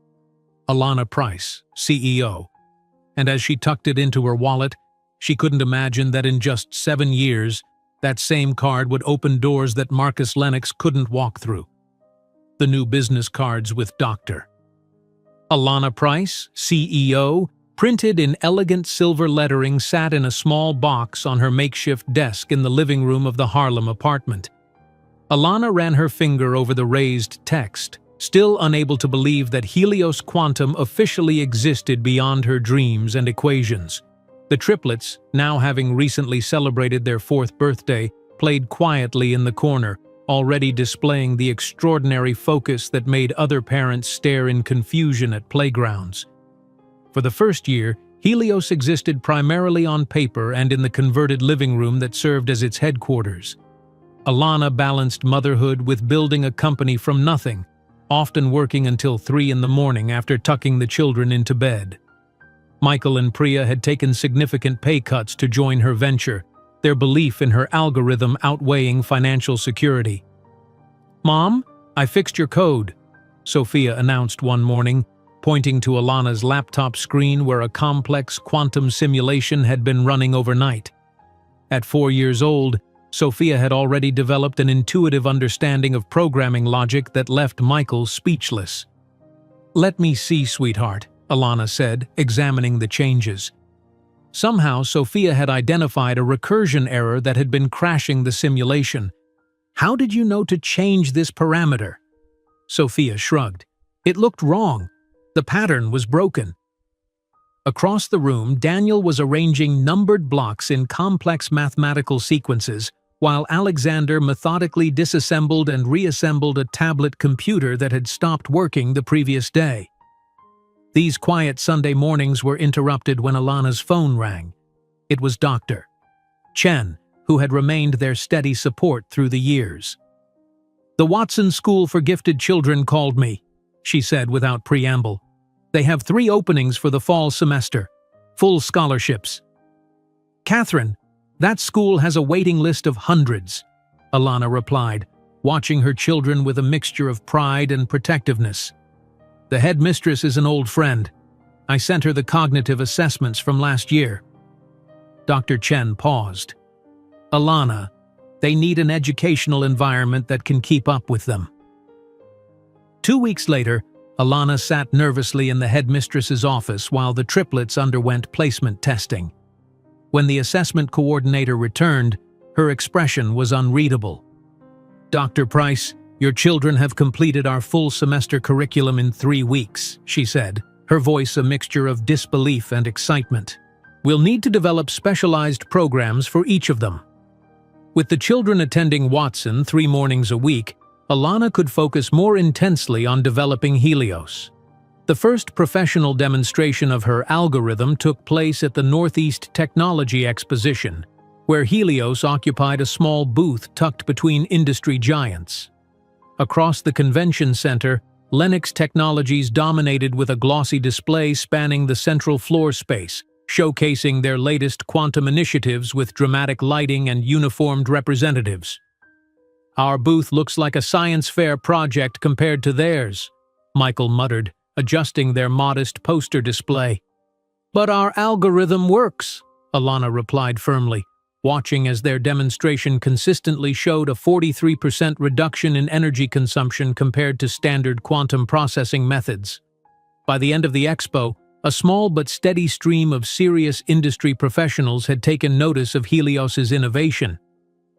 Alana Price, CEO. And as she tucked it into her wallet, she couldn't imagine that in just 7 years, that same card would open doors that Marcus Lennox couldn't walk through. The new business cards with Dr. Alana Price, CEO, printed in elegant silver lettering, sat in a small box on her makeshift desk in the living room of the Harlem apartment. Alana ran her finger over the raised text, still unable to believe that Helios Quantum officially existed beyond her dreams and equations. The triplets, now having recently celebrated their 4th birthday, played quietly in the corner, already displaying the extraordinary focus that made other parents stare in confusion at playgrounds. For the first year, Helios existed primarily on paper and in the converted living room that served as its headquarters. Alana balanced motherhood with building a company from nothing, often working until 3 in the morning after tucking the children into bed. Michael and Priya had taken significant pay cuts to join her venture, their belief in her algorithm outweighing financial security. "Mom, I fixed your code," Sophia announced one morning, pointing to Alana's laptop screen where a complex quantum simulation had been running overnight. At 4 years old, Sophia had already developed an intuitive understanding of programming logic that left Michael speechless. "Let me see, sweetheart," Alana said, examining the changes. Somehow, Sophia had identified a recursion error that had been crashing the simulation. "How did you know to change this parameter?" Sophia shrugged. "It looked wrong. The pattern was broken." Across the room, Daniel was arranging numbered blocks in complex mathematical sequences, while Alexander methodically disassembled and reassembled a tablet computer that had stopped working the previous day. These quiet Sunday mornings were interrupted when Alana's phone rang. It was Dr. Chen, who had remained their steady support through the years. "The Watson School for Gifted Children called me," she said without preamble. "They have 3 openings for the fall semester. Full scholarships." "Catherine, that school has a waiting list of hundreds," Alana replied, watching her children with a mixture of pride and protectiveness. "The headmistress is an old friend. I sent her the cognitive assessments from last year." Dr. Chen paused. "Alana, they need an educational environment that can keep up with them." 2 weeks later, Alana sat nervously in the headmistress's office while the triplets underwent placement testing. When the assessment coordinator returned, her expression was unreadable. "Dr. Price, your children have completed our full semester curriculum in 3 weeks," she said, her voice a mixture of disbelief and excitement. "We'll need to develop specialized programs for each of them." With the children attending Watson 3 mornings a week, Alana could focus more intensely on developing Helios. The first professional demonstration of her algorithm took place at the Northeast Technology Exposition, where Helios occupied a small booth tucked between industry giants. Across the convention center, Lennox Technologies dominated with a glossy display spanning the central floor space, showcasing their latest quantum initiatives with dramatic lighting and uniformed representatives. "Our booth looks like a science fair project compared to theirs," Michael muttered, adjusting their modest poster display. "But our algorithm works," Alana replied firmly, watching as their demonstration consistently showed a 43% reduction in energy consumption compared to standard quantum processing methods. By the end of the expo, a small but steady stream of serious industry professionals had taken notice of Helios's innovation.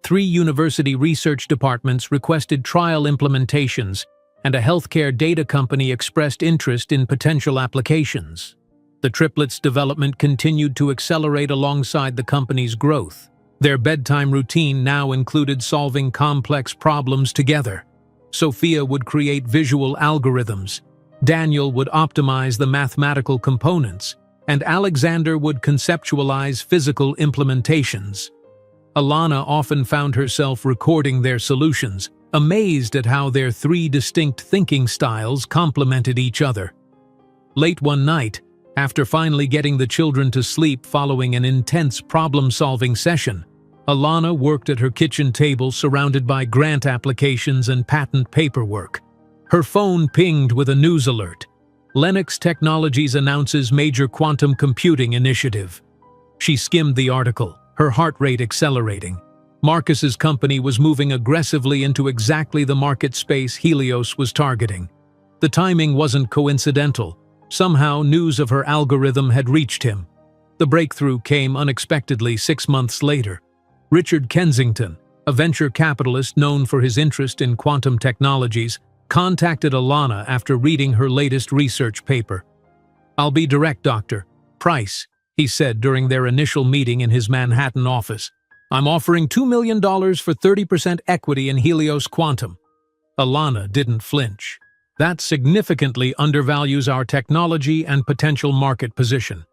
3 university research departments requested trial implementations, and a healthcare data company expressed interest in potential applications. The triplets' development continued to accelerate alongside the company's growth. Their bedtime routine now included solving complex problems together. Sophia would create visual algorithms, Daniel would optimize the mathematical components, and Alexander would conceptualize physical implementations. Alana often found herself recording their solutions, amazed at how their 3 distinct thinking styles complemented each other. Late one night, after finally getting the children to sleep following an intense problem-solving session, Alana worked at her kitchen table surrounded by grant applications and patent paperwork. Her phone pinged with a news alert. Lennox Technologies announces major quantum computing initiative. She skimmed the article, her heart rate accelerating. Marcus's company was moving aggressively into exactly the market space Helios was targeting. The timing wasn't coincidental. Somehow, news of her algorithm had reached him. The breakthrough came unexpectedly 6 months later. Richard Kensington, a venture capitalist known for his interest in quantum technologies, contacted Alana after reading her latest research paper. "I'll be direct, Dr. Price," he said during their initial meeting in his Manhattan office. "I'm offering $2 million for 30% equity in Helios Quantum." Alana didn't flinch. "That significantly undervalues our technology and potential market position."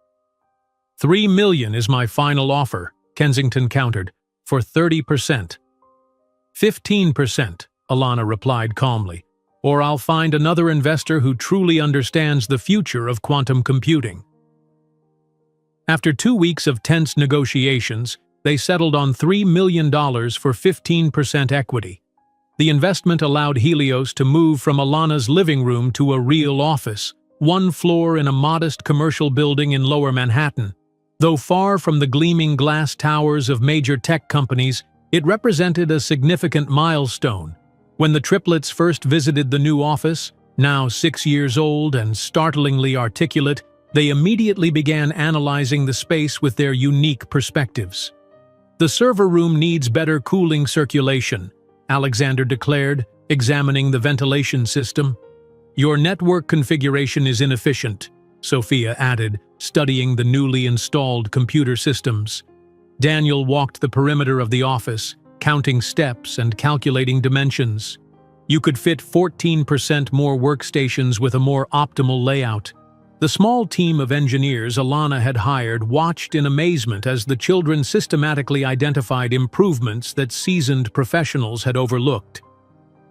$3 million is my final offer," Kensington countered, "for 30%. 15%, Alana replied calmly, "or I'll find another investor who truly understands the future of quantum computing." After 2 weeks of tense negotiations, they settled on $3 million for 15% equity. The investment allowed Helios to move from Alana's living room to a real office, one floor in a modest commercial building in Lower Manhattan. Though far from the gleaming glass towers of major tech companies, it represented a significant milestone. When the triplets first visited the new office, now 6 years old and startlingly articulate, they immediately began analyzing the space with their unique perspectives. "The server room needs better cooling circulation," Alexander declared, examining the ventilation system. "Your network configuration is inefficient," Sophia added, studying the newly installed computer systems. Daniel walked the perimeter of the office, counting steps and calculating dimensions. "You could fit 14% more workstations with a more optimal layout." The small team of engineers Alana had hired watched in amazement as the children systematically identified improvements that seasoned professionals had overlooked.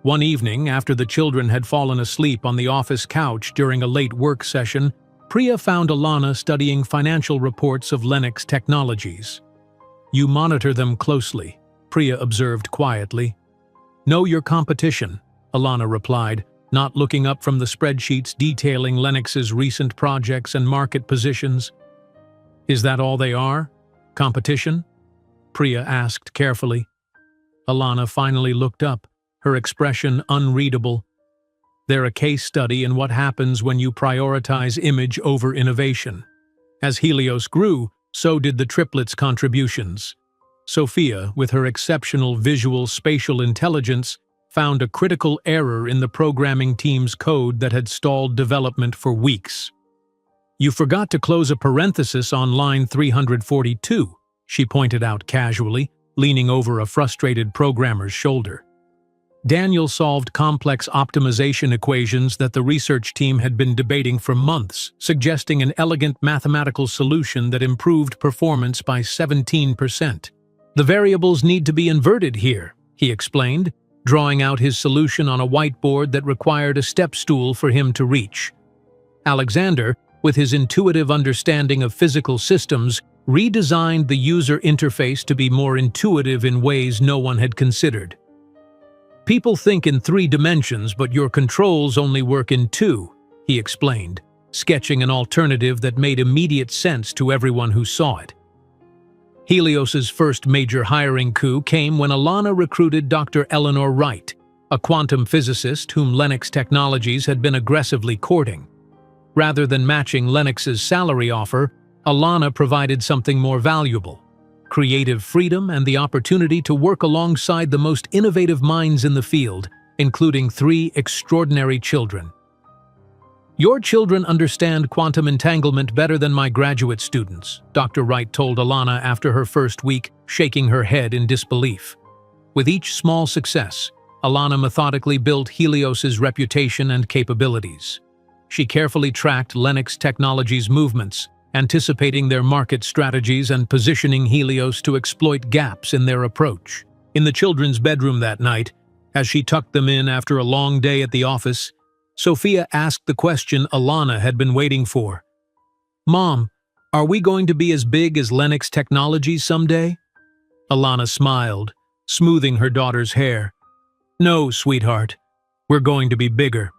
One evening, after the children had fallen asleep on the office couch during a late work session, Priya found Alana studying financial reports of Lennox Technologies. "You monitor them closely," Priya observed quietly. "Know your competition," Alana replied, not looking up from the spreadsheets detailing Lennox's recent projects and market positions. "Is that all they are? Competition?" Priya asked carefully. Alana finally looked up, her expression unreadable. "They're a case study in what happens when you prioritize image over innovation." As Helios grew, so did the triplets' contributions. Sophia, with her exceptional visual spatial intelligence, found a critical error in the programming team's code that had stalled development for weeks. "You forgot to close a parenthesis on line 342, she pointed out casually, leaning over a frustrated programmer's shoulder. Daniel solved complex optimization equations that the research team had been debating for months, suggesting an elegant mathematical solution that improved performance by 17%. "The variables need to be inverted here," he explained, drawing out his solution on a whiteboard that required a step stool for him to reach. Alexander, with his intuitive understanding of physical systems, redesigned the user interface to be more intuitive in ways no one had considered. "People think in 3 dimensions, but your controls only work in 2, he explained, sketching an alternative that made immediate sense to everyone who saw it. Helios's first major hiring coup came when Alana recruited Dr. Eleanor Wright, a quantum physicist whom Lennox Technologies had been aggressively courting. Rather than matching Lennox's salary offer, Alana provided something more valuable: creative freedom and the opportunity to work alongside the most innovative minds in the field, including 3 extraordinary children. "Your children understand quantum entanglement better than my graduate students," Dr. Wright told Alana after her first week, shaking her head in disbelief. With each small success, Alana methodically built Helios's reputation and capabilities. She carefully tracked Lennox Technologies' movements, anticipating their market strategies and positioning Helios to exploit gaps in their approach. In the children's bedroom that night, as she tucked them in after a long day at the office, Sophia asked the question Alana had been waiting for. "Mom, are we going to be as big as Lennox Technologies someday?" Alana smiled, smoothing her daughter's hair. "No, sweetheart. We're going to be bigger."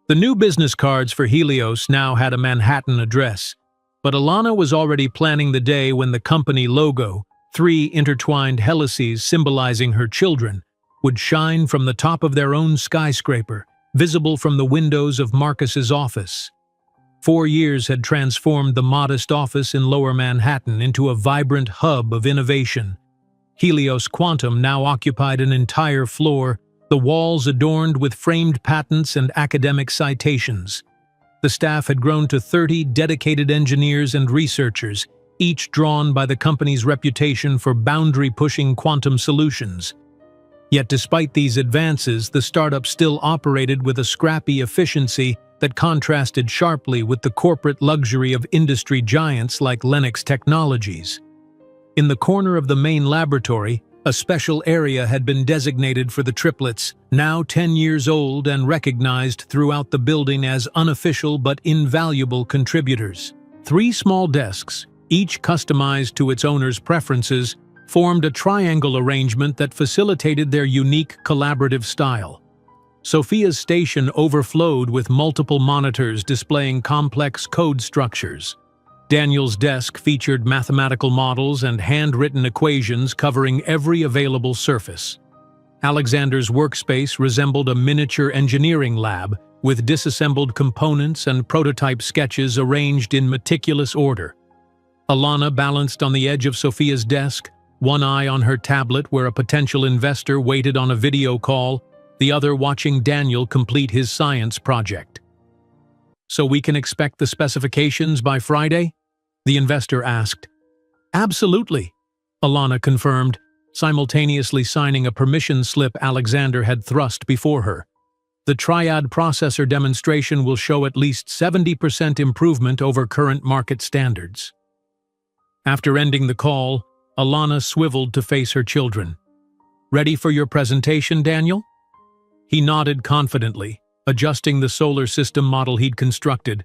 The new business cards for Helios now had a Manhattan address, but Alana was already planning the day when the company logo, 3 intertwined helices symbolizing her children, would shine from the top of their own skyscraper, visible from the windows of Marcus's office. 4 years had transformed the modest office in Lower Manhattan into a vibrant hub of innovation. Helios Quantum now occupied an entire floor, the walls adorned with framed patents and academic citations. The staff had grown to 30 dedicated engineers and researchers, each drawn by the company's reputation for boundary-pushing quantum solutions. Yet despite these advances, the startup still operated with a scrappy efficiency that contrasted sharply with the corporate luxury of industry giants like Lennox Technologies. In the corner of the main laboratory, a special area had been designated for the triplets, now 10 years old and recognized throughout the building as unofficial but invaluable contributors. 3 small desks, each customized to its owner's preferences, formed a triangle arrangement that facilitated their unique collaborative style. Sophia's station overflowed with multiple monitors displaying complex code structures. Daniel's desk featured mathematical models and handwritten equations covering every available surface. Alexander's workspace resembled a miniature engineering lab, with disassembled components and prototype sketches arranged in meticulous order. Alana balanced on the edge of Sophia's desk, one eye on her tablet where a potential investor waited on a video call, the other watching Daniel complete his science project. "So we can expect the specifications by Friday?" the investor asked. "Absolutely," Alana confirmed, simultaneously signing a permission slip Alexander had thrust before her. "The Triad processor demonstration will show at least 70% improvement over current market standards." After ending the call, Alana swiveled to face her children. "Ready for your presentation, Daniel?" He nodded confidently, adjusting the solar system model he'd constructed.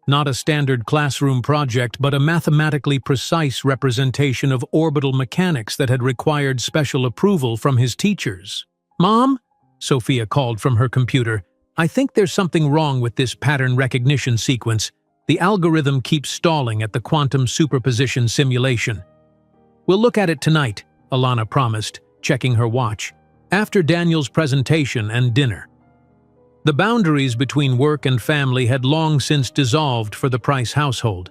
Not a standard classroom project, but a mathematically precise representation of orbital mechanics that had required special approval from his teachers. "Mom?" Sophia called from her computer. "I think there's something wrong with this pattern recognition sequence. The algorithm keeps stalling at the quantum superposition simulation." "We'll look at it tonight," Alana promised, checking her watch, after Daniel's presentation and dinner. The boundaries between work and family had long since dissolved for the Price household.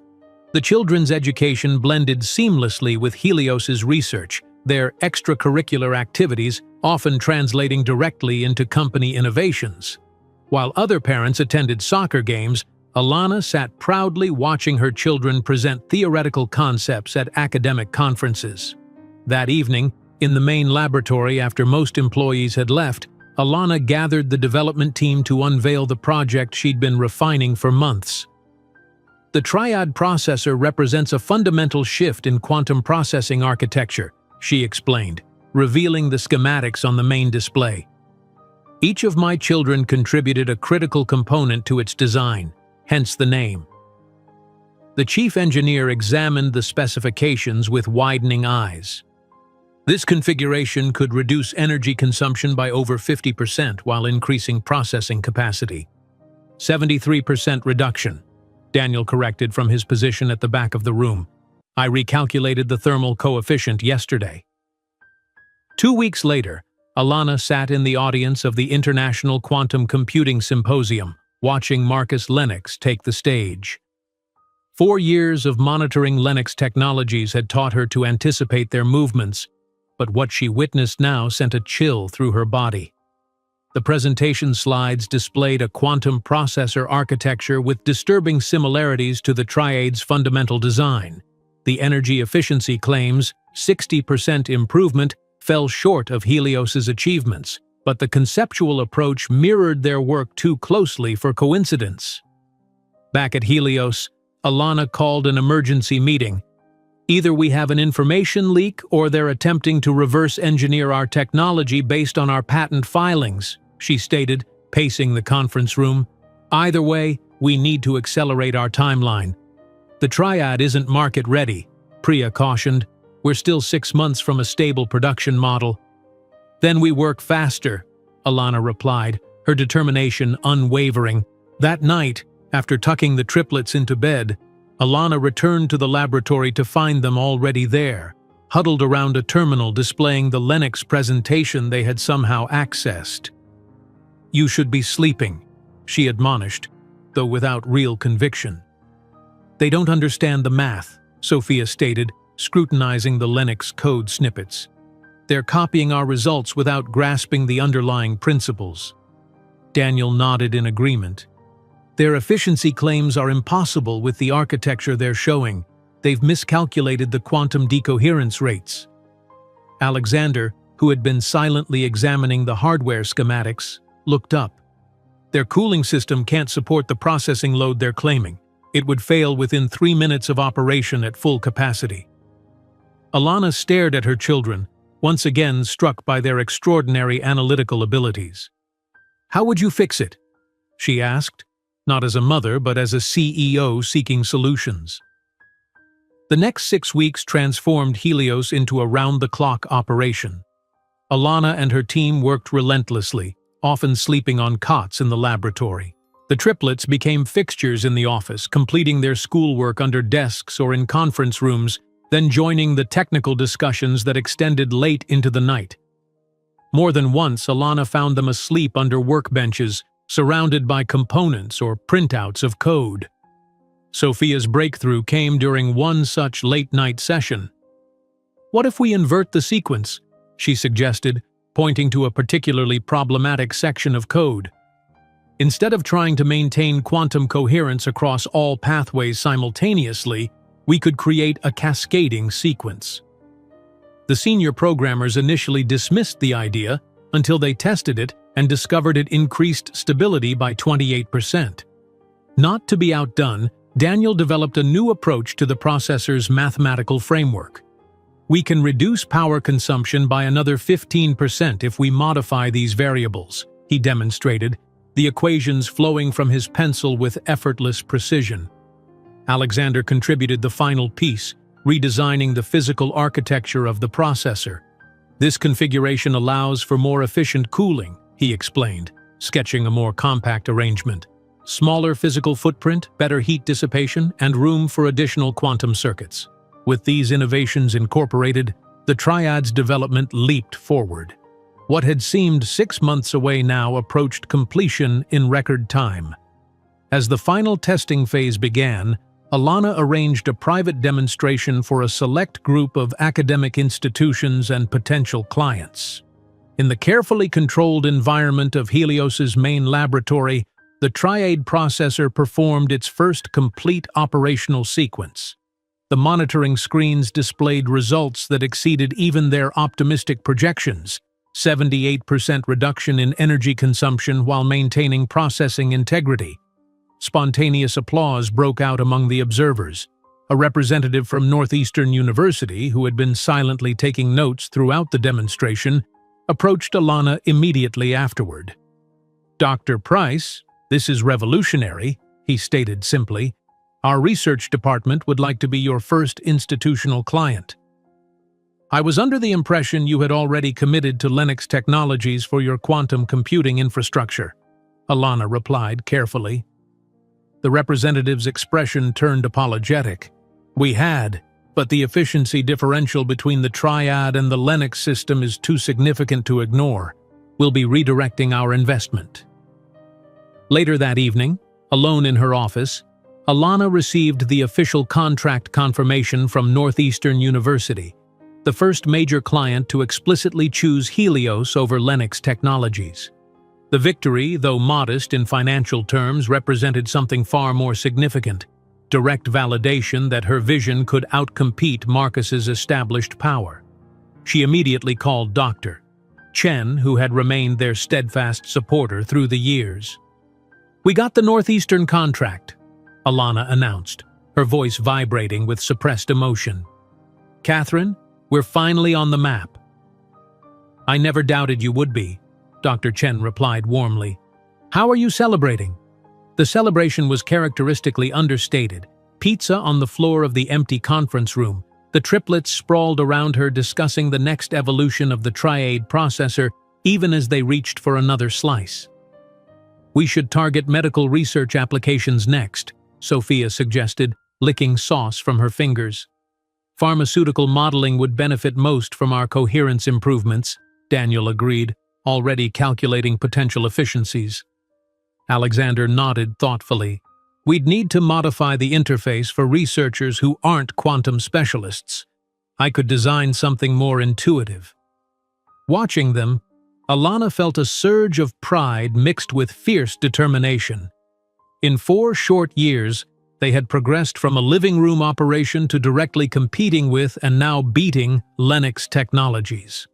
The children's education blended seamlessly with Helios's research, their extracurricular activities often translating directly into company innovations. While other parents attended soccer games, Alana sat proudly watching her children present theoretical concepts at academic conferences. That evening, in the main laboratory after most employees had left, Alana gathered the development team to unveil the project she'd been refining for months. "The Triad processor represents a fundamental shift in quantum processing architecture," she explained, revealing the schematics on the main display. "Each of my children contributed a critical component to its design, hence the name." The chief engineer examined the specifications with widening eyes. "This configuration could reduce energy consumption by over 50% while increasing processing capacity." 73% reduction, Daniel corrected from his position at the back of the room. "I recalculated the thermal coefficient yesterday." 2 weeks later, Alana sat in the audience of the International Quantum Computing Symposium, watching Marcus Lennox take the stage. 4 years of monitoring Lennox technologies had taught her to anticipate their movements, but what she witnessed now sent a chill through her body. The presentation slides displayed a quantum processor architecture with disturbing similarities to the Triad's fundamental design. The energy efficiency claims, 60% improvement, fell short of Helios's achievements, but the conceptual approach mirrored their work too closely for coincidence. Back at Helios, Alana called an emergency meeting. "Either we have an information leak or they're attempting to reverse engineer our technology based on our patent filings," she stated, pacing the conference room. "Either way, we need to accelerate our timeline." "The Triad isn't market ready," Priya cautioned. "We're still 6 months from a stable production model." "Then we work faster," Alana replied, her determination unwavering. That night, after tucking the triplets into bed, Alana returned to the laboratory to find them already there, huddled around a terminal displaying the Lennox presentation they had somehow accessed. "You should be sleeping," she admonished, though without real conviction. "They don't understand the math," Sophia stated, scrutinizing the Lennox code snippets. "They're copying our results without grasping the underlying principles." Daniel nodded in agreement. "Their efficiency claims are impossible with the architecture they're showing. They've miscalculated the quantum decoherence rates." Alexander, who had been silently examining the hardware schematics, looked up. "Their cooling system can't support the processing load they're claiming. It would fail within 3 minutes of operation at full capacity." Alana stared at her children, once again struck by their extraordinary analytical abilities. "How would you fix it?" she asked, not as a mother but as a CEO seeking solutions. The next 6 weeks transformed Helios into a round-the-clock operation. Alana and her team worked relentlessly, often sleeping on cots in the laboratory. The triplets became fixtures in the office, completing their schoolwork under desks or in conference rooms, then joining the technical discussions that extended late into the night. More than once, Alana found them asleep under workbenches, surrounded by components or printouts of code. Sophia's breakthrough came during one such late-night session. "What if we invert the sequence?" she suggested, pointing to a particularly problematic section of code. "Instead of trying to maintain quantum coherence across all pathways simultaneously, we could create a cascading sequence." The senior programmers initially dismissed the idea until they tested it and discovered it increased stability by 28%. Not to be outdone, Daniel developed a new approach to the processor's mathematical framework. "We can reduce power consumption by another 15% if we modify these variables," he demonstrated, the equations flowing from his pencil with effortless precision. Alexander contributed the final piece, redesigning the physical architecture of the processor. "This configuration allows for more efficient cooling," he explained, sketching a more compact arrangement. "Smaller physical footprint, better heat dissipation, and room for additional quantum circuits." With these innovations incorporated, the Triad's development leaped forward. What had seemed 6 months away now approached completion in record time. As the final testing phase began, Alana arranged a private demonstration for a select group of academic institutions and potential clients. In the carefully controlled environment of Helios's main laboratory, the Triad processor performed its first complete operational sequence. The monitoring screens displayed results that exceeded even their optimistic projections: 78% reduction in energy consumption while maintaining processing integrity. Spontaneous applause broke out among the observers. A representative from Northeastern University, who had been silently taking notes throughout the demonstration, approached Alana immediately afterward. "Dr. Price, this is revolutionary," he stated simply. "Our research department would like to be your first institutional client." "I was under the impression you had already committed to Lennox Technologies for your quantum computing infrastructure," Alana replied carefully. The representative's expression turned apologetic. "We had, but the efficiency differential between the Triad and the Lennox system is too significant to ignore. We'll be redirecting our investment." Later that evening, alone in her office, Alana received the official contract confirmation from Northeastern University, the first major client to explicitly choose Helios over Lennox Technologies. The victory, though modest in financial terms, represented something far more significant: direct validation that her vision could outcompete Marcus's established power. She immediately called Dr. Chen, who had remained their steadfast supporter through the years. "We got the Northeastern contract," Alana announced, her voice vibrating with suppressed emotion. "Catherine, we're finally on the map." "I never doubted you would be," Dr. Chen replied warmly. "How are you celebrating?" The celebration was characteristically understated. Pizza on the floor of the empty conference room, the triplets sprawled around her discussing the next evolution of the Triad processor, even as they reached for another slice. "We should target medical research applications next," Sophia suggested, licking sauce from her fingers. "Pharmaceutical modeling would benefit most from our coherence improvements," Daniel agreed, already calculating potential efficiencies. Alexander nodded thoughtfully. "We'd need to modify the interface for researchers who aren't quantum specialists. I could design something more intuitive." Watching them, Alana felt a surge of pride mixed with fierce determination. In 4 short years, they had progressed from a living room operation to directly competing with and now beating Lennox Technologies.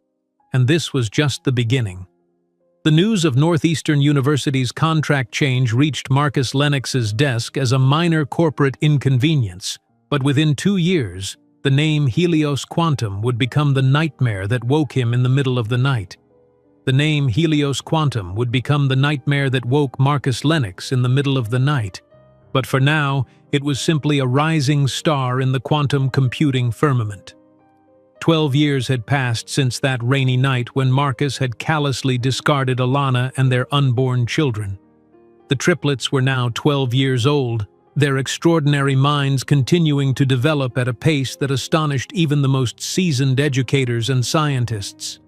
And this was just the beginning. The news of Northeastern University's contract change reached Marcus Lennox's desk as a minor corporate inconvenience, but within 2 years, the name Helios Quantum would become the nightmare that woke him in the middle of the night. The name Helios Quantum would become the nightmare that woke Marcus Lennox in the middle of the night. But for now, it was simply a rising star in the quantum computing firmament. 12 years had passed since that rainy night when Marcus had callously discarded Alana and their unborn children. The triplets were now 12 years old, their extraordinary minds continuing to develop at a pace that astonished even the most seasoned educators and scientists.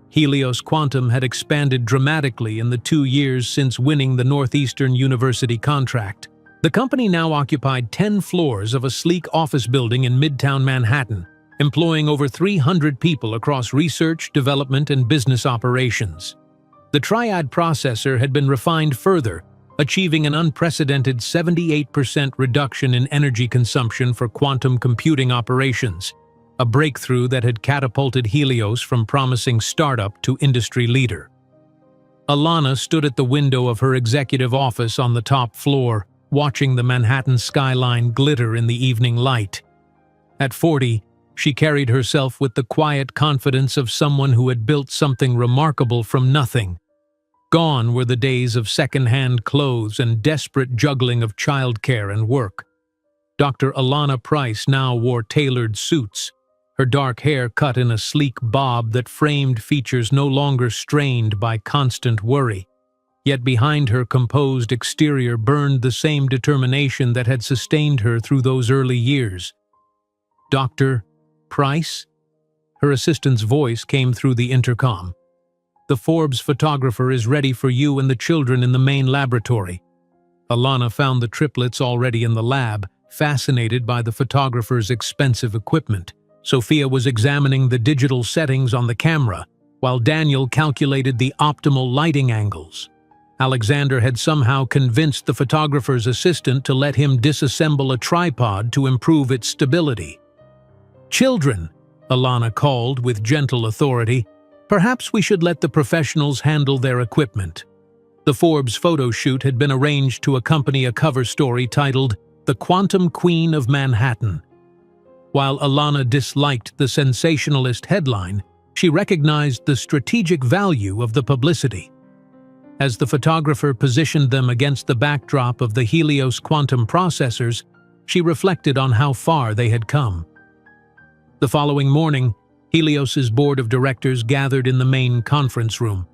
Helios Quantum had expanded dramatically in the 2 years since winning the Northeastern University contract. The company now occupied 10 floors of a sleek office building in Midtown Manhattan, employing over 300 people across research, development, and business operations. The Triad processor had been refined further, achieving an unprecedented 78% reduction in energy consumption for quantum computing operations, a breakthrough that had catapulted Helios from promising startup to industry leader. Alana stood at the window of her executive office on the top floor, watching the Manhattan skyline glitter in the evening light. At 40, she carried herself with the quiet confidence of someone who had built something remarkable from nothing. Gone were the days of second-hand clothes and desperate juggling of childcare and work. Dr. Alana Price now wore tailored suits, her dark hair cut in a sleek bob that framed features no longer strained by constant worry. Yet behind her composed exterior burned the same determination that had sustained her through those early years. "Dr. Price?" Her assistant's voice came through the intercom. "The Forbes photographer is ready for you and the children in the main laboratory." Alana found the triplets already in the lab, fascinated by the photographer's expensive equipment. Sophia was examining the digital settings on the camera, while Daniel calculated the optimal lighting angles. Alexander had somehow convinced the photographer's assistant to let him disassemble a tripod to improve its stability. "Children," Alana called with gentle authority, "perhaps we should let the professionals handle their equipment." The Forbes photo shoot had been arranged to accompany a cover story titled "The Quantum Queen of Manhattan." While Alana disliked the sensationalist headline, she recognized the strategic value of the publicity. As the photographer positioned them against the backdrop of the Helios quantum processors, she reflected on how far they had come. The following morning, Helios's board of directors gathered in the main conference room.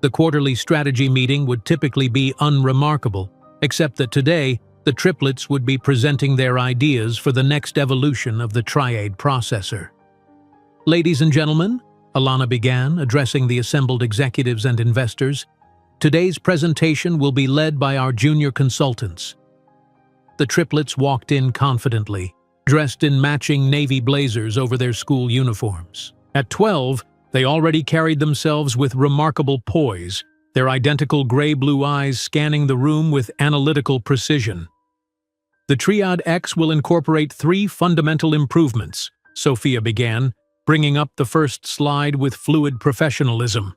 The quarterly strategy meeting would typically be unremarkable, except that today, the triplets would be presenting their ideas for the next evolution of the Triad processor. "Ladies and gentlemen," Alana began, addressing the assembled executives and investors, "today's presentation will be led by our junior consultants." The triplets walked in confidently, dressed in matching navy blazers over their school uniforms. At 12, they already carried themselves with remarkable poise, their identical gray-blue eyes scanning the room with analytical precision. "The Triad X will incorporate 3 fundamental improvements," Sophia began, bringing up the first slide with fluid professionalism.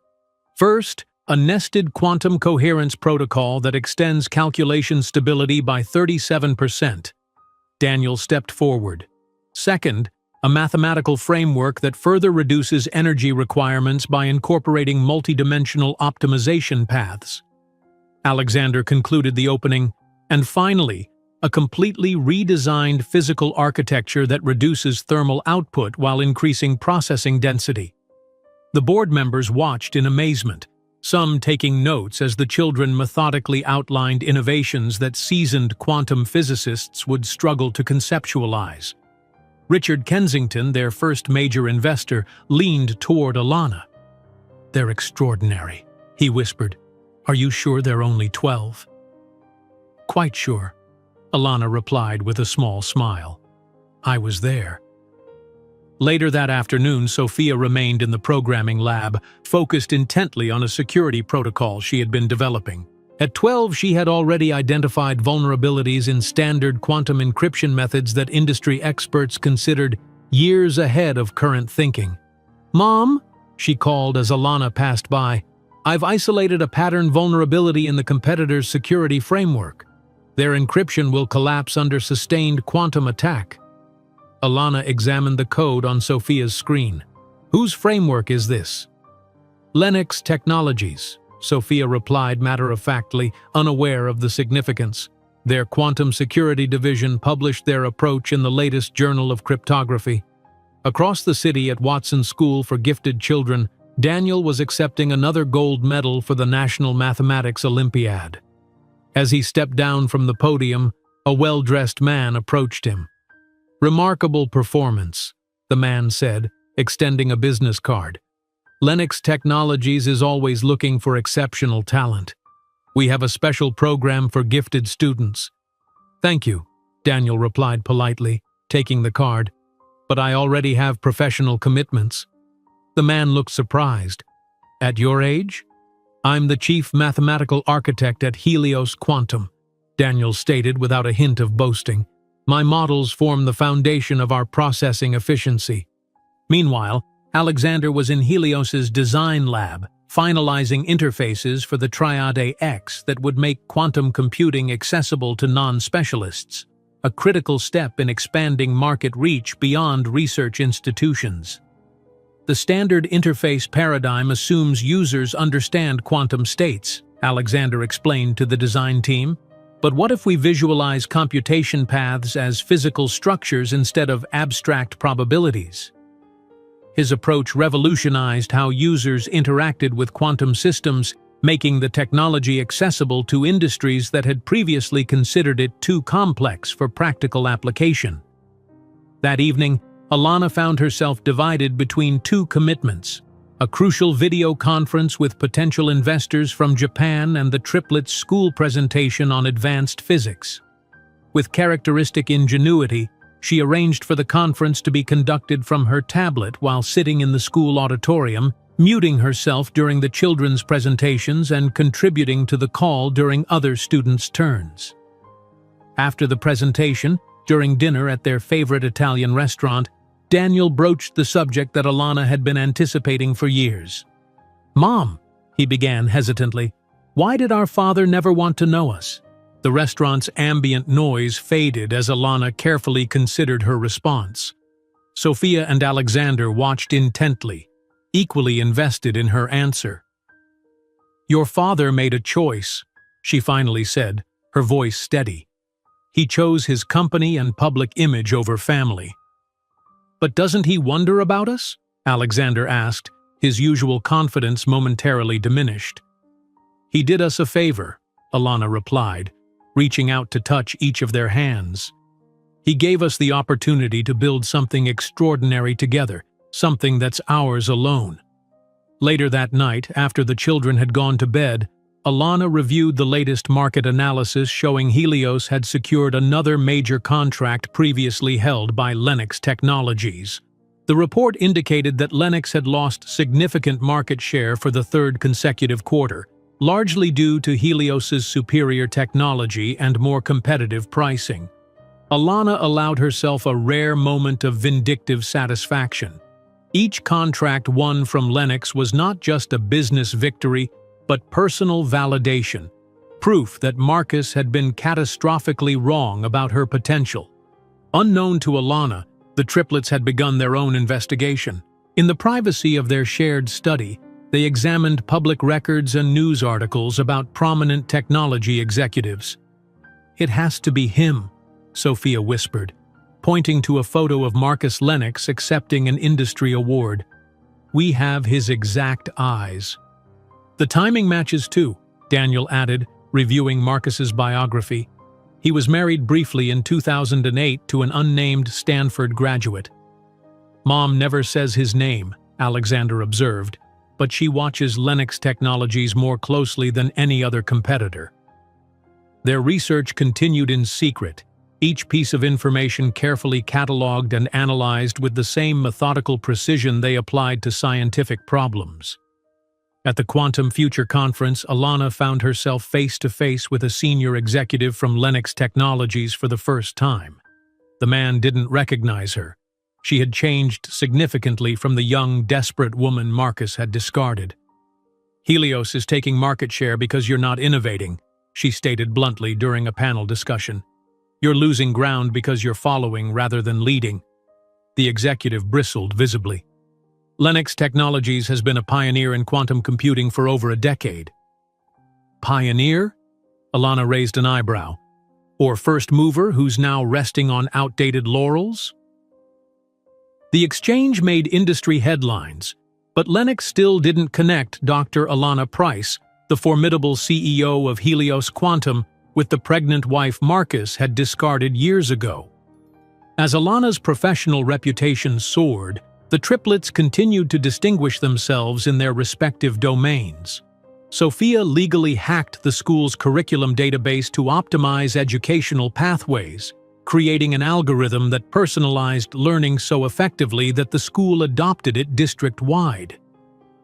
"First, a nested quantum coherence protocol that extends calculation stability by 37%. Daniel stepped forward. "Second, a mathematical framework that further reduces energy requirements by incorporating multidimensional optimization paths." Alexander concluded the opening. "And finally, a completely redesigned physical architecture that reduces thermal output while increasing processing density." The board members watched in amazement, some taking notes as the children methodically outlined innovations that seasoned quantum physicists would struggle to conceptualize. Richard Kensington, their first major investor, leaned toward Alana. "They're extraordinary," he whispered. "Are you sure they're only 12? "Quite sure," Alana replied with a small smile. "I was there." Later that afternoon, Sophia remained in the programming lab, focused intently on a security protocol she had been developing. At 12, she had already identified vulnerabilities in standard quantum encryption methods that industry experts considered years ahead of current thinking. "Mom," she called as Alana passed by, "I've isolated a pattern vulnerability in the competitor's security framework. Their encryption will collapse under sustained quantum attack." Alana examined the code on Sophia's screen. "Whose framework is this?" "Lennox Technologies," Sophia replied matter-of-factly, unaware of the significance. Their quantum security division published their approach in the latest Journal of Cryptography. Across the city at Watson School for Gifted Children, Daniel was accepting another gold medal for the National Mathematics Olympiad. As he stepped down from the podium, a well-dressed man approached him. "Remarkable performance," the man said, extending a business card. "Lennox Technologies is always looking for exceptional talent. We have a special program for gifted students." "Thank you," Daniel replied politely, taking the card. "But I already have professional commitments." The man looked surprised. "At your age?" "I'm the chief mathematical architect at Helios Quantum," Daniel stated without a hint of boasting. "My models form the foundation of our processing efficiency." Meanwhile, Alexander was in Helios's design lab, finalizing interfaces for the Triade X that would make quantum computing accessible to non-specialists, a critical step in expanding market reach beyond research institutions. "The standard interface paradigm assumes users understand quantum states," Alexander explained to the design team. "But what if we visualize computation paths as physical structures instead of abstract probabilities?" His approach revolutionized how users interacted with quantum systems, making the technology accessible to industries that had previously considered it too complex for practical application. That evening, Alana found herself divided between two commitments: a crucial video conference with potential investors from Japan and the triplets' school presentation on advanced physics. With characteristic ingenuity, she arranged for the conference to be conducted from her tablet while sitting in the school auditorium, muting herself during the children's presentations and contributing to the call during other students' turns. After the presentation, during dinner at their favorite Italian restaurant, Daniel broached the subject that Alana had been anticipating for years. "Mom," he began hesitantly, "why did our father never want to know us?" The restaurant's ambient noise faded as Alana carefully considered her response. Sophia and Alexander watched intently, equally invested in her answer. "Your father made a choice," she finally said, her voice steady. "He chose his company and public image over family." "But doesn't he wonder about us?" Alexander asked, his usual confidence momentarily diminished. "He did us a favor," Alana replied, reaching out to touch each of their hands. "He gave us the opportunity to build something extraordinary together, something that's ours alone." Later that night, after the children had gone to bed, Alana reviewed the latest market analysis showing Helios had secured another major contract previously held by Lennox Technologies. The report indicated that Lennox had lost significant market share for the third consecutive quarter, largely due to Helios's superior technology and more competitive pricing. Alana allowed herself a rare moment of vindictive satisfaction. Each contract won from Lennox was not just a business victory, but personal validation, proof that Marcus had been catastrophically wrong about her potential. Unknown to Alana, the triplets had begun their own investigation. In the privacy of their shared study, they examined public records and news articles about prominent technology executives. "It has to be him," Sophia whispered, pointing to a photo of Marcus Lennox accepting an industry award. "We have his exact eyes." "The timing matches too," Daniel added, reviewing Marcus's biography. He was married briefly in 2008 to an unnamed Stanford graduate. "Mom never says his name," Alexander observed, "but she watches Lennox Technologies more closely than any other competitor." Their research continued in secret, each piece of information carefully catalogued and analyzed with the same methodical precision they applied to scientific problems. At the Quantum Future Conference, Alana found herself face-to-face with a senior executive from Lennox Technologies for the first time. The man didn't recognize her. She had changed significantly from the young, desperate woman Marcus had discarded. "Helios is taking market share because you're not innovating," she stated bluntly during a panel discussion. "You're losing ground because you're following rather than leading." The executive bristled visibly. "Lennox Technologies has been a pioneer in quantum computing for over a decade." "Pioneer?" Alana raised an eyebrow. Or first mover who's now resting on outdated laurels? The exchange made industry headlines, but Lennox still didn't connect Dr. Alana Price, the formidable CEO of Helios Quantum, with the pregnant wife Marcus had discarded years ago. As Alana's professional reputation soared, the triplets continued to distinguish themselves in their respective domains. Sophia legally hacked the school's curriculum database to optimize educational pathways, creating an algorithm that personalized learning so effectively that the school adopted it district-wide.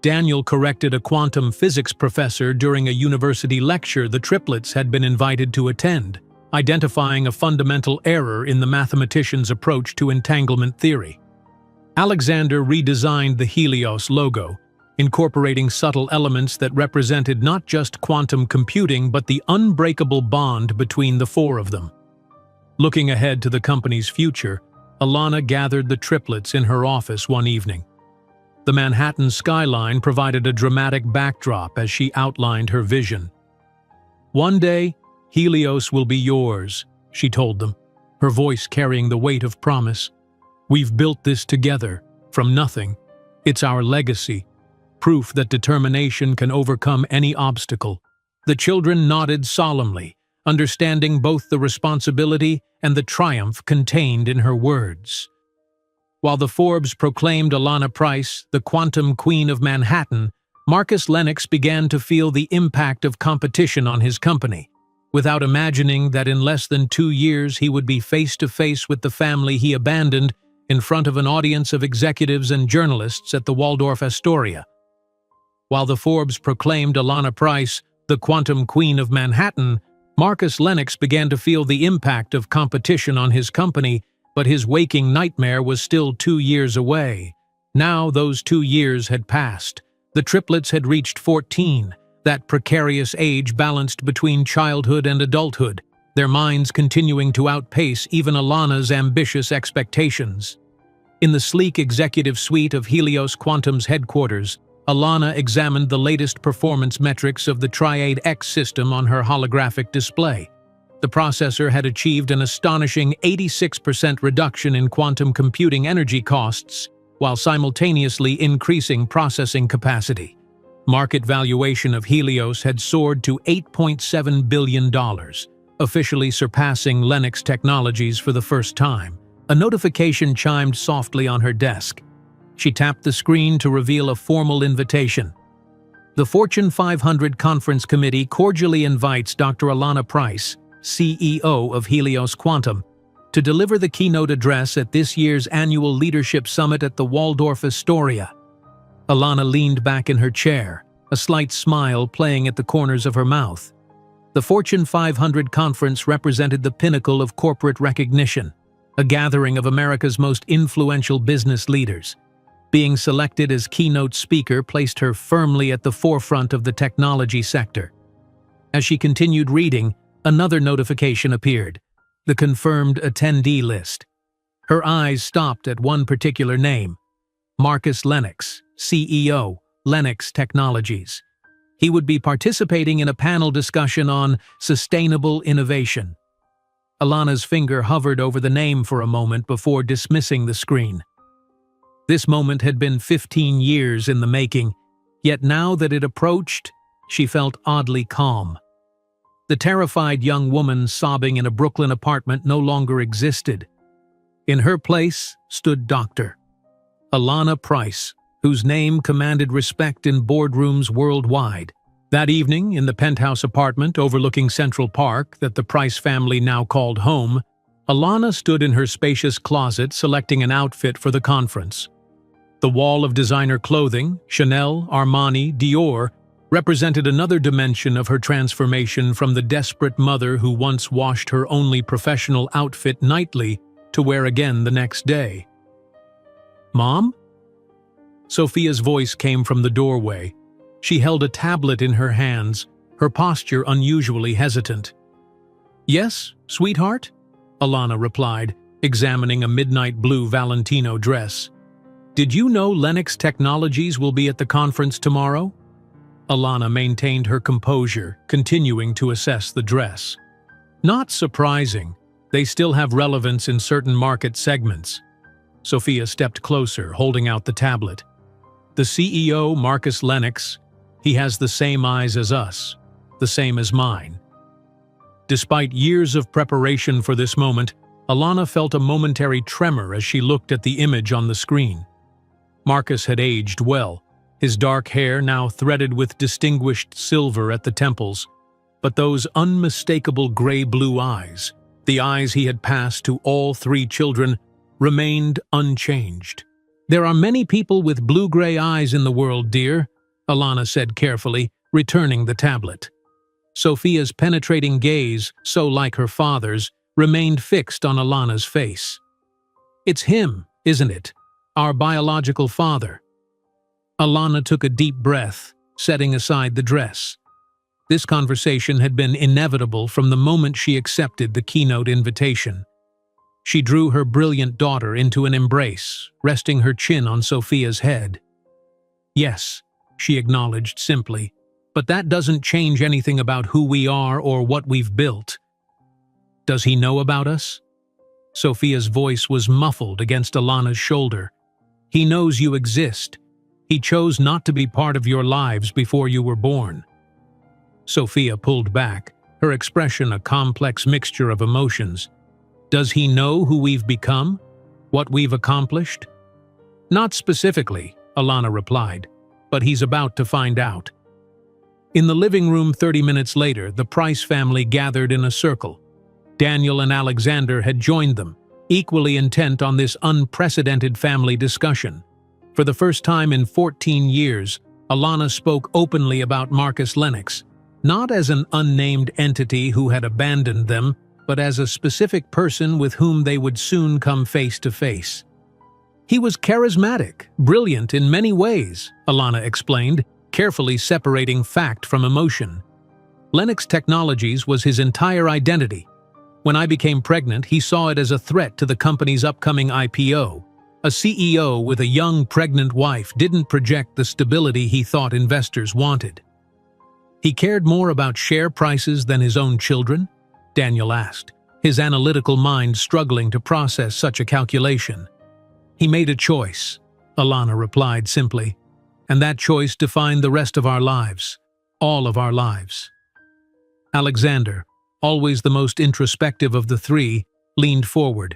Daniel corrected a quantum physics professor during a university lecture the triplets had been invited to attend, identifying a fundamental error in the mathematician's approach to entanglement theory. Alexander redesigned the Helios logo, incorporating subtle elements that represented not just quantum computing but the unbreakable bond between the four of them. Looking ahead to the company's future, Alana gathered the triplets in her office one evening. The Manhattan skyline provided a dramatic backdrop as she outlined her vision. "One day, Helios will be yours," she told them, her voice carrying the weight of promise. "We've built this together, from nothing. It's our legacy, proof that determination can overcome any obstacle." The children nodded solemnly, understanding both the responsibility and the triumph contained in her words. While the Forbes proclaimed Alana Price the Quantum Queen of Manhattan, Marcus Lennox began to feel the impact of competition on his company, without imagining that in less than 2 years he would be face-to-face with the family he abandoned in front of an audience of executives and journalists at the Waldorf Astoria. While the Forbes proclaimed Alana Price the Quantum Queen of Manhattan, Marcus Lennox began to feel the impact of competition on his company, but his waking nightmare was still 2 years away. Now those 2 years had passed. The triplets had reached 14, that precarious age balanced between childhood and adulthood, their minds continuing to outpace even Alana's ambitious expectations. In the sleek executive suite of Helios Quantum's headquarters, Alana examined the latest performance metrics of the Triade X system on her holographic display. The processor had achieved an astonishing 86% reduction in quantum computing energy costs, while simultaneously increasing processing capacity. Market valuation of Helios had soared to $8.7 billion, officially surpassing Lennox Technologies for the first time. A notification chimed softly on her desk. She tapped the screen to reveal a formal invitation. The Fortune 500 Conference Committee cordially invites Dr. Alana Price, CEO of Helios Quantum, to deliver the keynote address at this year's annual Leadership Summit at the Waldorf Astoria. Alana leaned back in her chair, a slight smile playing at the corners of her mouth. The Fortune 500 conference represented the pinnacle of corporate recognition, a gathering of America's most influential business leaders. Being selected as keynote speaker placed her firmly at the forefront of the technology sector. As she continued reading, another notification appeared, the confirmed attendee list. Her eyes stopped at one particular name, Marcus Lennox, CEO, Lennox Technologies. He would be participating in a panel discussion on sustainable innovation. Alana's finger hovered over the name for a moment before dismissing the screen. This moment had been 15 years in the making, yet now that it approached, she felt oddly calm. The terrified young woman sobbing in a Brooklyn apartment no longer existed. In her place stood Dr. Alana Price, whose name commanded respect in boardrooms worldwide. That evening, in the penthouse apartment overlooking Central Park that the Price family now called home, Alana stood in her spacious closet selecting an outfit for the conference. The wall of designer clothing, Chanel, Armani, Dior, represented another dimension of her transformation from the desperate mother who once washed her only professional outfit nightly to wear again the next day. "Mom?" Sophia's voice came from the doorway. She held a tablet in her hands, her posture unusually hesitant. "Yes, sweetheart?" Alana replied, examining a midnight blue Valentino dress. "Did you know Lennox Technologies will be at the conference tomorrow?" Alana maintained her composure, continuing to assess the dress. Not surprising, they still have relevance in certain market segments. Sophia stepped closer, holding out the tablet. The CEO, Marcus Lennox, he has the same eyes as us, the same as mine. Despite years of preparation for this moment, Alana felt a momentary tremor as she looked at the image on the screen. Marcus had aged well, his dark hair now threaded with distinguished silver at the temples, but those unmistakable gray-blue eyes, the eyes he had passed to all three children, remained unchanged. "There are many people with blue-gray eyes in the world, dear," Alana said carefully, returning the tablet. Sophia's penetrating gaze, so like her father's, remained fixed on Alana's face. "It's him, isn't it? Our biological father." Alana took a deep breath, setting aside the dress. This conversation had been inevitable from the moment she accepted the keynote invitation. She drew her brilliant daughter into an embrace, resting her chin on Sophia's head. "Yes," she acknowledged simply, "but that doesn't change anything about who we are or what we've built." "Does he know about us?" Sophia's voice was muffled against Alana's shoulder. "He knows you exist. He chose not to be part of your lives before you were born." Sophia pulled back, her expression a complex mixture of emotions. "Does he know who we've become? What we've accomplished?" "Not specifically," Alana replied, "but he's about to find out." In the living room 30 minutes later, the Price family gathered in a circle. Daniel and Alexander had joined them, equally intent on this unprecedented family discussion. For the first time in 14 years, Alana spoke openly about Marcus Lennox, not as an unnamed entity who had abandoned them, but as a specific person with whom they would soon come face to face. "He was charismatic, brilliant in many ways," Alana explained, carefully separating fact from emotion. "Lennox Technologies was his entire identity. When I became pregnant, he saw it as a threat to the company's upcoming IPO. A CEO with a young pregnant wife didn't project the stability he thought investors wanted." "He cared more about share prices than his own children?" Daniel asked, his analytical mind struggling to process such a calculation. "He made a choice," Alana replied simply, "and that choice defined the rest of our lives, all of our lives." Alexander, always the most introspective of the three, leaned forward.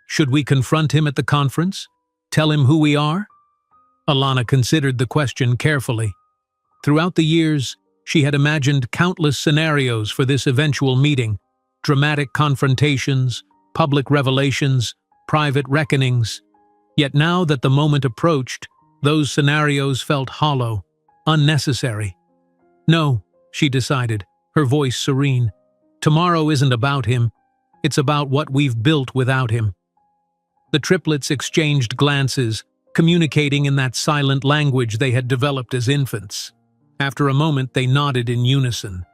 "Should we confront him at the conference? Tell him who we are?" Alana considered the question carefully. Throughout the years, she had imagined countless scenarios for this eventual meeting: dramatic confrontations, public revelations, private reckonings. Yet now that the moment approached, those scenarios felt hollow, unnecessary. "No," she decided, her voice serene. "Tomorrow isn't about him. It's about what we've built without him." The triplets exchanged glances, communicating in that silent language they had developed as infants. After a moment, they nodded in unison.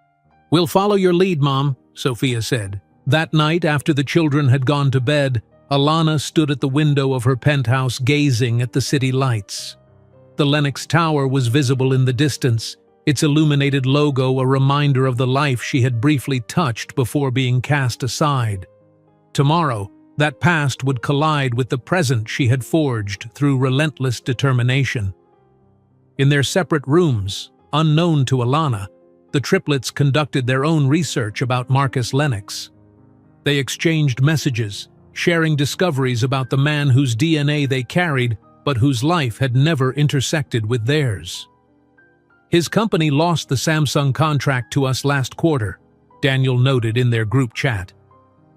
"We'll follow your lead, Mom," Sophia said. That night, after the children had gone to bed, Alana stood at the window of her penthouse gazing at the city lights. The Lennox Tower was visible in the distance, its illuminated logo a reminder of the life she had briefly touched before being cast aside. Tomorrow, that past would collide with the present she had forged through relentless determination. In their separate rooms, unknown to Alana, the triplets conducted their own research about Marcus Lennox. They exchanged messages, sharing discoveries about the man whose DNA they carried, but whose life had never intersected with theirs. "His company lost the Samsung contract to us last quarter," Daniel noted in their group chat.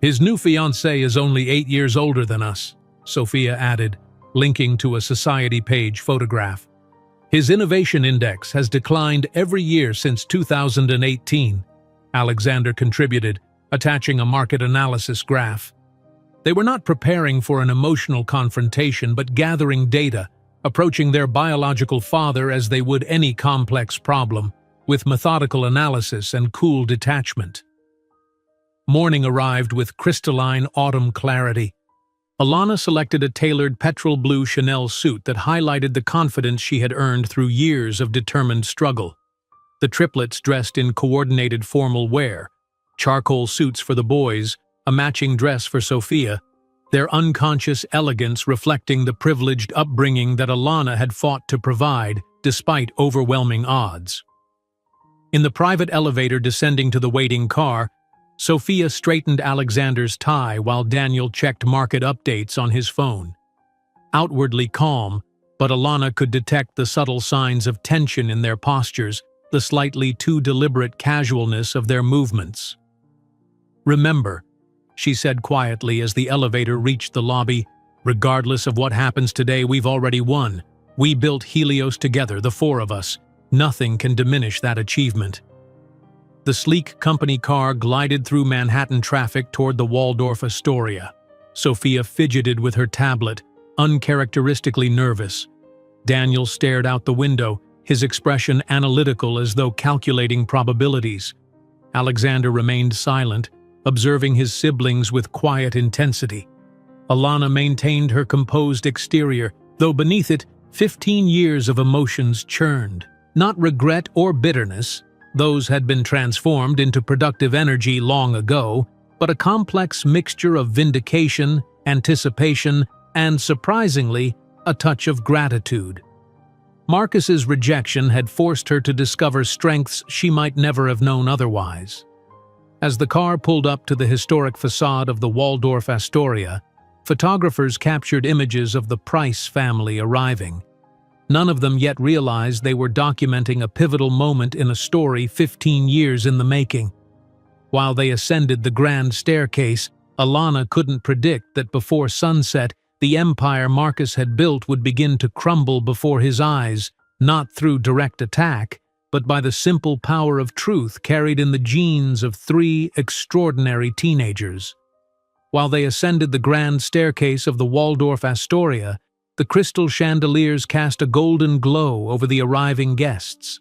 "His new fiancée is only 8 years older than us," Sophia added, linking to a Society page photograph. "His innovation index has declined every year since 2018, Alexander contributed, attaching a market analysis graph. They were not preparing for an emotional confrontation but gathering data, approaching their biological father as they would any complex problem, with methodical analysis and cool detachment. Morning arrived with crystalline autumn clarity. Alana selected a tailored petrol blue Chanel suit that highlighted the confidence she had earned through years of determined struggle. The triplets dressed in coordinated formal wear, charcoal suits for the boys, a matching dress for Sophia, their unconscious elegance reflecting the privileged upbringing that Alana had fought to provide, despite overwhelming odds. In the private elevator descending to the waiting car, Sophia straightened Alexander's tie while Daniel checked market updates on his phone. Outwardly calm, but Alana could detect the subtle signs of tension in their postures, the slightly too deliberate casualness of their movements. "Remember," she said quietly as the elevator reached the lobby, "regardless of what happens today, we've already won. We built Helios together, the four of us. Nothing can diminish that achievement." The sleek company car glided through Manhattan traffic toward the Waldorf Astoria. Sophia fidgeted with her tablet, uncharacteristically nervous. Daniel stared out the window, his expression analytical as though calculating probabilities. Alexander remained silent, observing his siblings with quiet intensity. Alana maintained her composed exterior, though beneath it, 15 years of emotions churned. Not regret or bitterness, those had been transformed into productive energy long ago, but a complex mixture of vindication, anticipation, and, surprisingly, a touch of gratitude. Marcus's rejection had forced her to discover strengths she might never have known otherwise. As the car pulled up to the historic facade of the Waldorf Astoria, photographers captured images of the Price family arriving. None of them yet realized they were documenting a pivotal moment in a story 15 years in the making. While they ascended the grand staircase, Alana couldn't predict that before sunset, the empire Marcus had built would begin to crumble before his eyes, not through direct attack, but by the simple power of truth carried in the genes of three extraordinary teenagers. While they ascended the grand staircase of the Waldorf Astoria, the crystal chandeliers cast a golden glow over the arriving guests.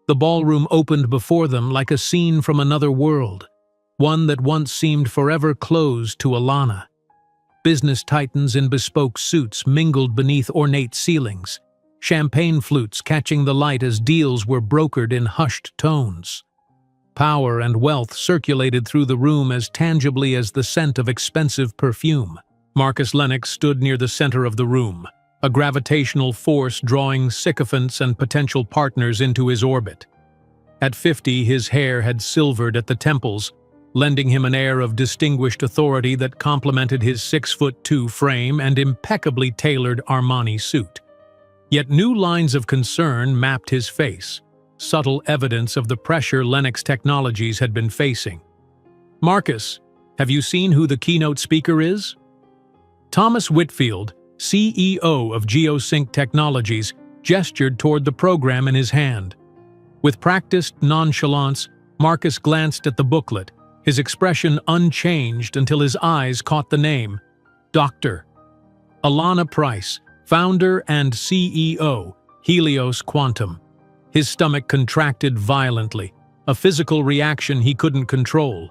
The ballroom opened before them like a scene from another world, one that once seemed forever closed to Alana. Business titans in bespoke suits mingled beneath ornate ceilings, champagne flutes catching the light as deals were brokered in hushed tones. Power and wealth circulated through the room as tangibly as the scent of expensive perfume. Marcus Lennox stood near the center of the room, a gravitational force drawing sycophants and potential partners into his orbit. At 50, his hair had silvered at the temples, lending him an air of distinguished authority that complemented his 6'2" frame and impeccably tailored Armani suit. Yet new lines of concern mapped his face, subtle evidence of the pressure Lennox Technologies had been facing. "Marcus, have you seen who the keynote speaker is?" Thomas Whitfield, CEO of GeoSync Technologies, gestured toward the program in his hand. With practiced nonchalance, Marcus glanced at the booklet, his expression unchanged until his eyes caught the name, Dr. Alana Price, founder and CEO, Helios Quantum. His stomach contracted violently, a physical reaction he couldn't control.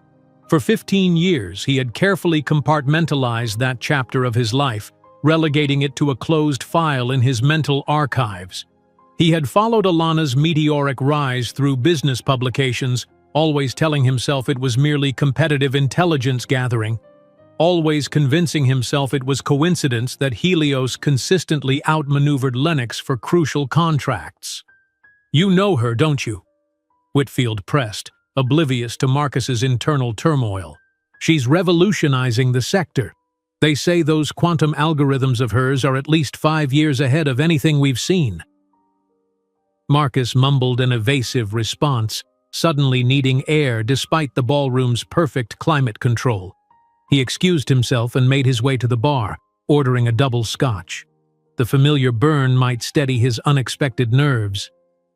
For 15 years, he had carefully compartmentalized that chapter of his life, relegating it to a closed file in his mental archives. He had followed Alana's meteoric rise through business publications, always telling himself it was merely competitive intelligence gathering, always convincing himself it was coincidence that Helios consistently outmaneuvered Lennox for crucial contracts. "You know her, don't you?" Whitfield pressed, oblivious to Marcus's internal turmoil. "She's revolutionizing the sector. They say those quantum algorithms of hers are at least 5 years ahead of anything we've seen." Marcus mumbled an evasive response, suddenly needing air despite the ballroom's perfect climate control. He excused himself and made his way to the bar, ordering a double scotch. The familiar burn might steady his unexpected nerves.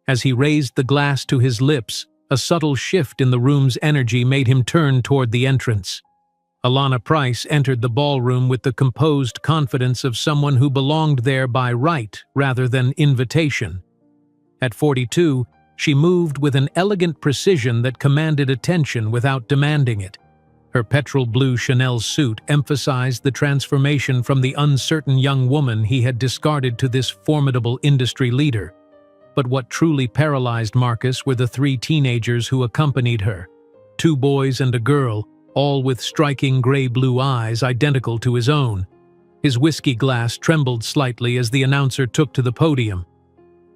As he raised the glass to his lips, a subtle shift in the room's energy made him turn toward the entrance. Alana Price entered the ballroom with the composed confidence of someone who belonged there by right rather than invitation. At 42, she moved with an elegant precision that commanded attention without demanding it. Her petrol blue Chanel suit emphasized the transformation from the uncertain young woman he had discarded to this formidable industry leader. But what truly paralyzed Marcus were the 3 teenagers who accompanied her. 2 boys and a girl, all with striking gray-blue eyes identical to his own. His whiskey glass trembled slightly as the announcer took to the podium.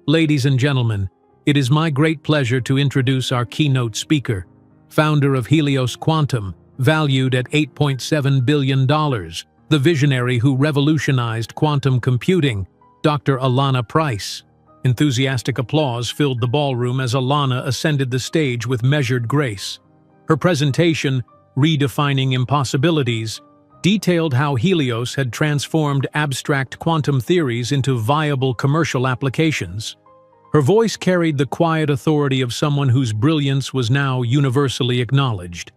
Ladies and gentlemen, it is my great pleasure to introduce our keynote speaker, founder of Helios Quantum, valued at $8.7 billion, the visionary who revolutionized quantum computing, Dr. Alanna Price. Enthusiastic applause filled the ballroom as Alanna ascended the stage with measured grace. Her presentation, Redefining Impossibilities, detailed how Helios had transformed abstract quantum theories into viable commercial applications. Her voice carried the quiet authority of someone whose brilliance was now universally acknowledged.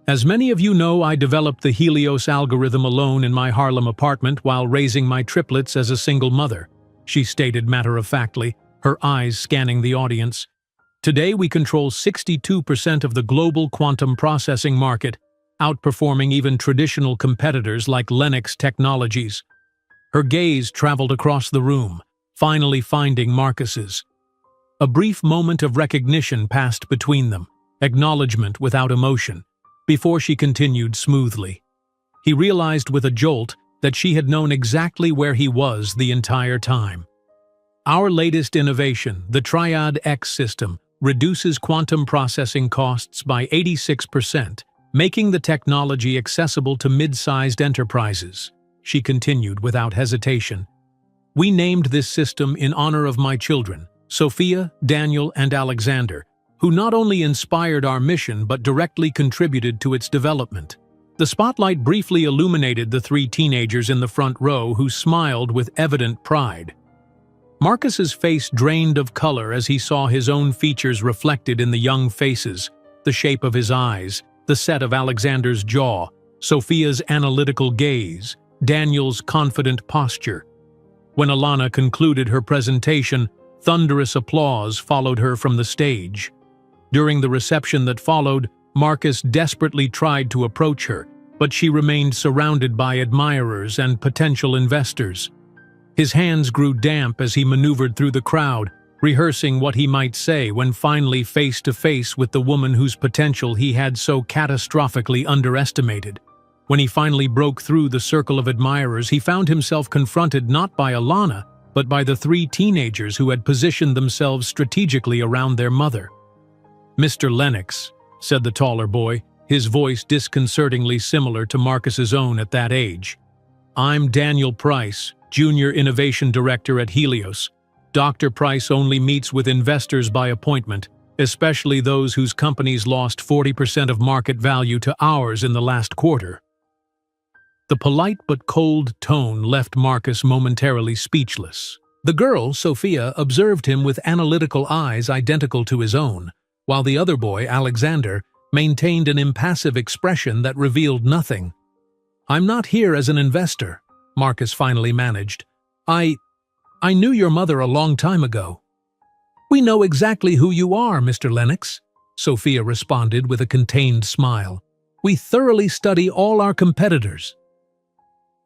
As many of you know, I developed the Helios algorithm alone in my Harlem apartment while raising my triplets as a single mother, she stated matter-of-factly, her eyes scanning the audience. Today we control 62% of the global quantum processing market, outperforming even traditional competitors like Lennox Technologies. Her gaze traveled across the room, finally finding Marcus's. A brief moment of recognition passed between them, acknowledgement without emotion, before she continued smoothly. He realized with a jolt that she had known exactly where he was the entire time. Our latest innovation, the Triad X system, reduces quantum processing costs by 86%, making the technology accessible to mid-sized enterprises, she continued without hesitation. We named this system in honor of my children, Sophia, Daniel, and Alexander, who not only inspired our mission but directly contributed to its development. The spotlight briefly illuminated the 3 teenagers in the front row who smiled with evident pride. Marcus's face drained of color as he saw his own features reflected in the young faces, the shape of his eyes, the set of Alexander's jaw, Sophia's analytical gaze, Daniel's confident posture. When Alanna concluded her presentation, thunderous applause followed her from the stage. During the reception that followed, Marcus desperately tried to approach her, but she remained surrounded by admirers and potential investors. His hands grew damp as he maneuvered through the crowd, rehearsing what he might say when finally face to face with the woman whose potential he had so catastrophically underestimated. When he finally broke through the circle of admirers, he found himself confronted not by Alanna, but by the 3 teenagers who had positioned themselves strategically around their mother. "Mr. Lennox," said the taller boy, his voice disconcertingly similar to Marcus's own at that age. "I'm Daniel Price, Junior Innovation Director at Helios. Dr. Price only meets with investors by appointment, especially those whose companies lost 40% of market value to ours in the last quarter." The polite but cold tone left Marcus momentarily speechless. The girl, Sophia, observed him with analytical eyes identical to his own, while the other boy, Alexander, maintained an impassive expression that revealed nothing. "I'm not here as an investor," Marcus finally managed. I knew your mother a long time ago." "We know exactly who you are, Mr. Lennox," Sophia responded with a contained smile. "We thoroughly study all our competitors."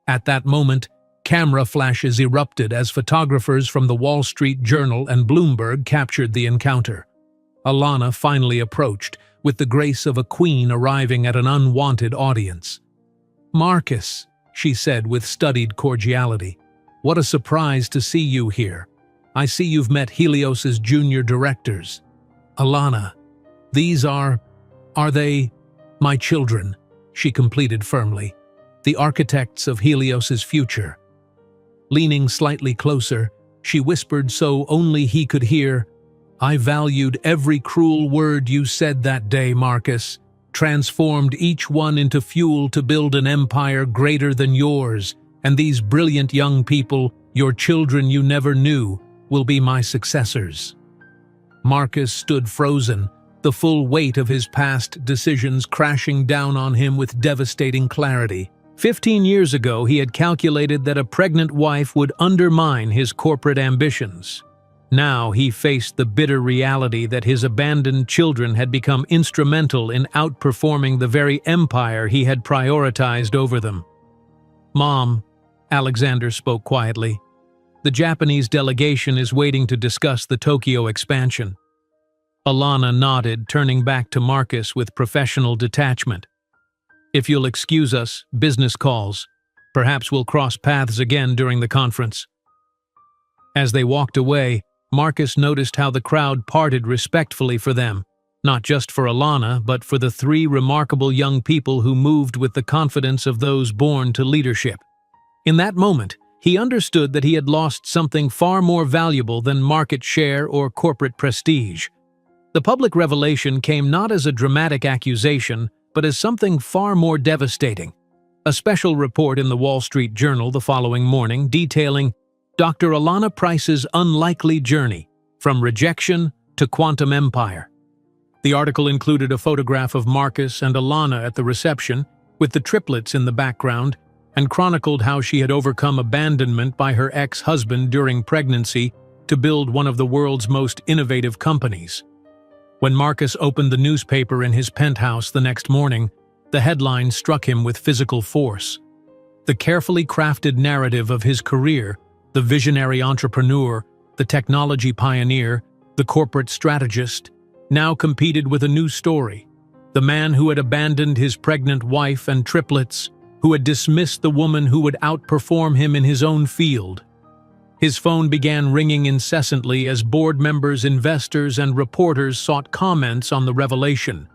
At that moment, camera flashes erupted as photographers from the Wall Street Journal and Bloomberg captured the encounter. Alanna finally approached, with the grace of a queen arriving at an unwanted audience. "Marcus," she said with studied cordiality, "what a surprise to see you here. I see you've met Helios's junior directors. Alanna, these are they my children?" she completed firmly. "The architects of Helios's future." Leaning slightly closer, she whispered so only he could hear, "I valued every cruel word you said that day, Marcus, transformed each one into fuel to build an empire greater than yours, and these brilliant young people, your children you never knew, will be my successors." Marcus stood frozen, the full weight of his past decisions crashing down on him with devastating clarity. 15 years ago, he had calculated that a pregnant wife would undermine his corporate ambitions. Now he faced the bitter reality that his abandoned children had become instrumental in outperforming the very empire he had prioritized over them. "Mom," Alexander spoke quietly, "the Japanese delegation is waiting to discuss the Tokyo expansion." Alana nodded, turning back to Marcus with professional detachment. "If you'll excuse us, business calls. Perhaps we'll cross paths again during the conference." As they walked away, Marcus noticed how the crowd parted respectfully for them, not just for Alana, but for the three remarkable young people who moved with the confidence of those born to leadership. In that moment, he understood that he had lost something far more valuable than market share or corporate prestige. The public revelation came not as a dramatic accusation, but as something far more devastating. A special report in the Wall Street Journal the following morning detailing Dr. Alana Price's unlikely journey from rejection to quantum empire. The article included a photograph of Marcus and Alana at the reception, with the triplets in the background, and chronicled how she had overcome abandonment by her ex-husband during pregnancy to build one of the world's most innovative companies. When Marcus opened the newspaper in his penthouse the next morning, the headline struck him with physical force. The carefully crafted narrative of his career, the visionary entrepreneur, the technology pioneer, the corporate strategist, now competed with a new story. The man who had abandoned his pregnant wife and triplets, who had dismissed the woman who would outperform him in his own field. His phone began ringing incessantly as board members, investors, and reporters sought comments on the revelation.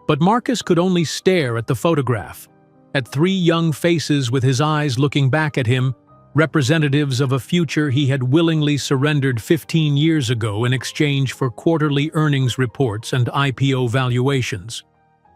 But Marcus could only stare at the photograph, at three young faces with his eyes looking back at him, representatives of a future he had willingly surrendered 15 years ago in exchange for quarterly earnings reports and IPO valuations.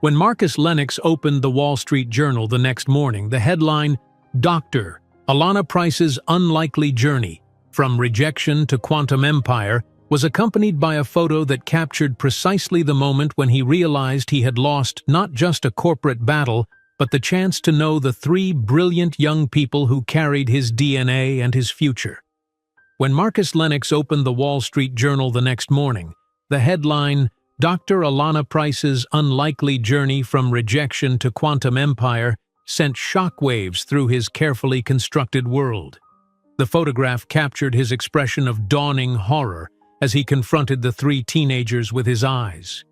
When Marcus Lennox opened the Wall Street Journal the next morning, the headline, "Dr. Alana Price's Unlikely Journey from Rejection to Quantum Empire," was accompanied by a photo that captured precisely the moment when he realized he had lost not just a corporate battle, but the chance to know the three brilliant young people who carried his DNA and his future. When Marcus Lennox opened the Wall Street Journal the next morning, the headline, "Dr. Alana Price's Unlikely Journey from Rejection to Quantum Empire," sent shockwaves through his carefully constructed world. The photograph captured his expression of dawning horror as he confronted the three teenagers with his eyes.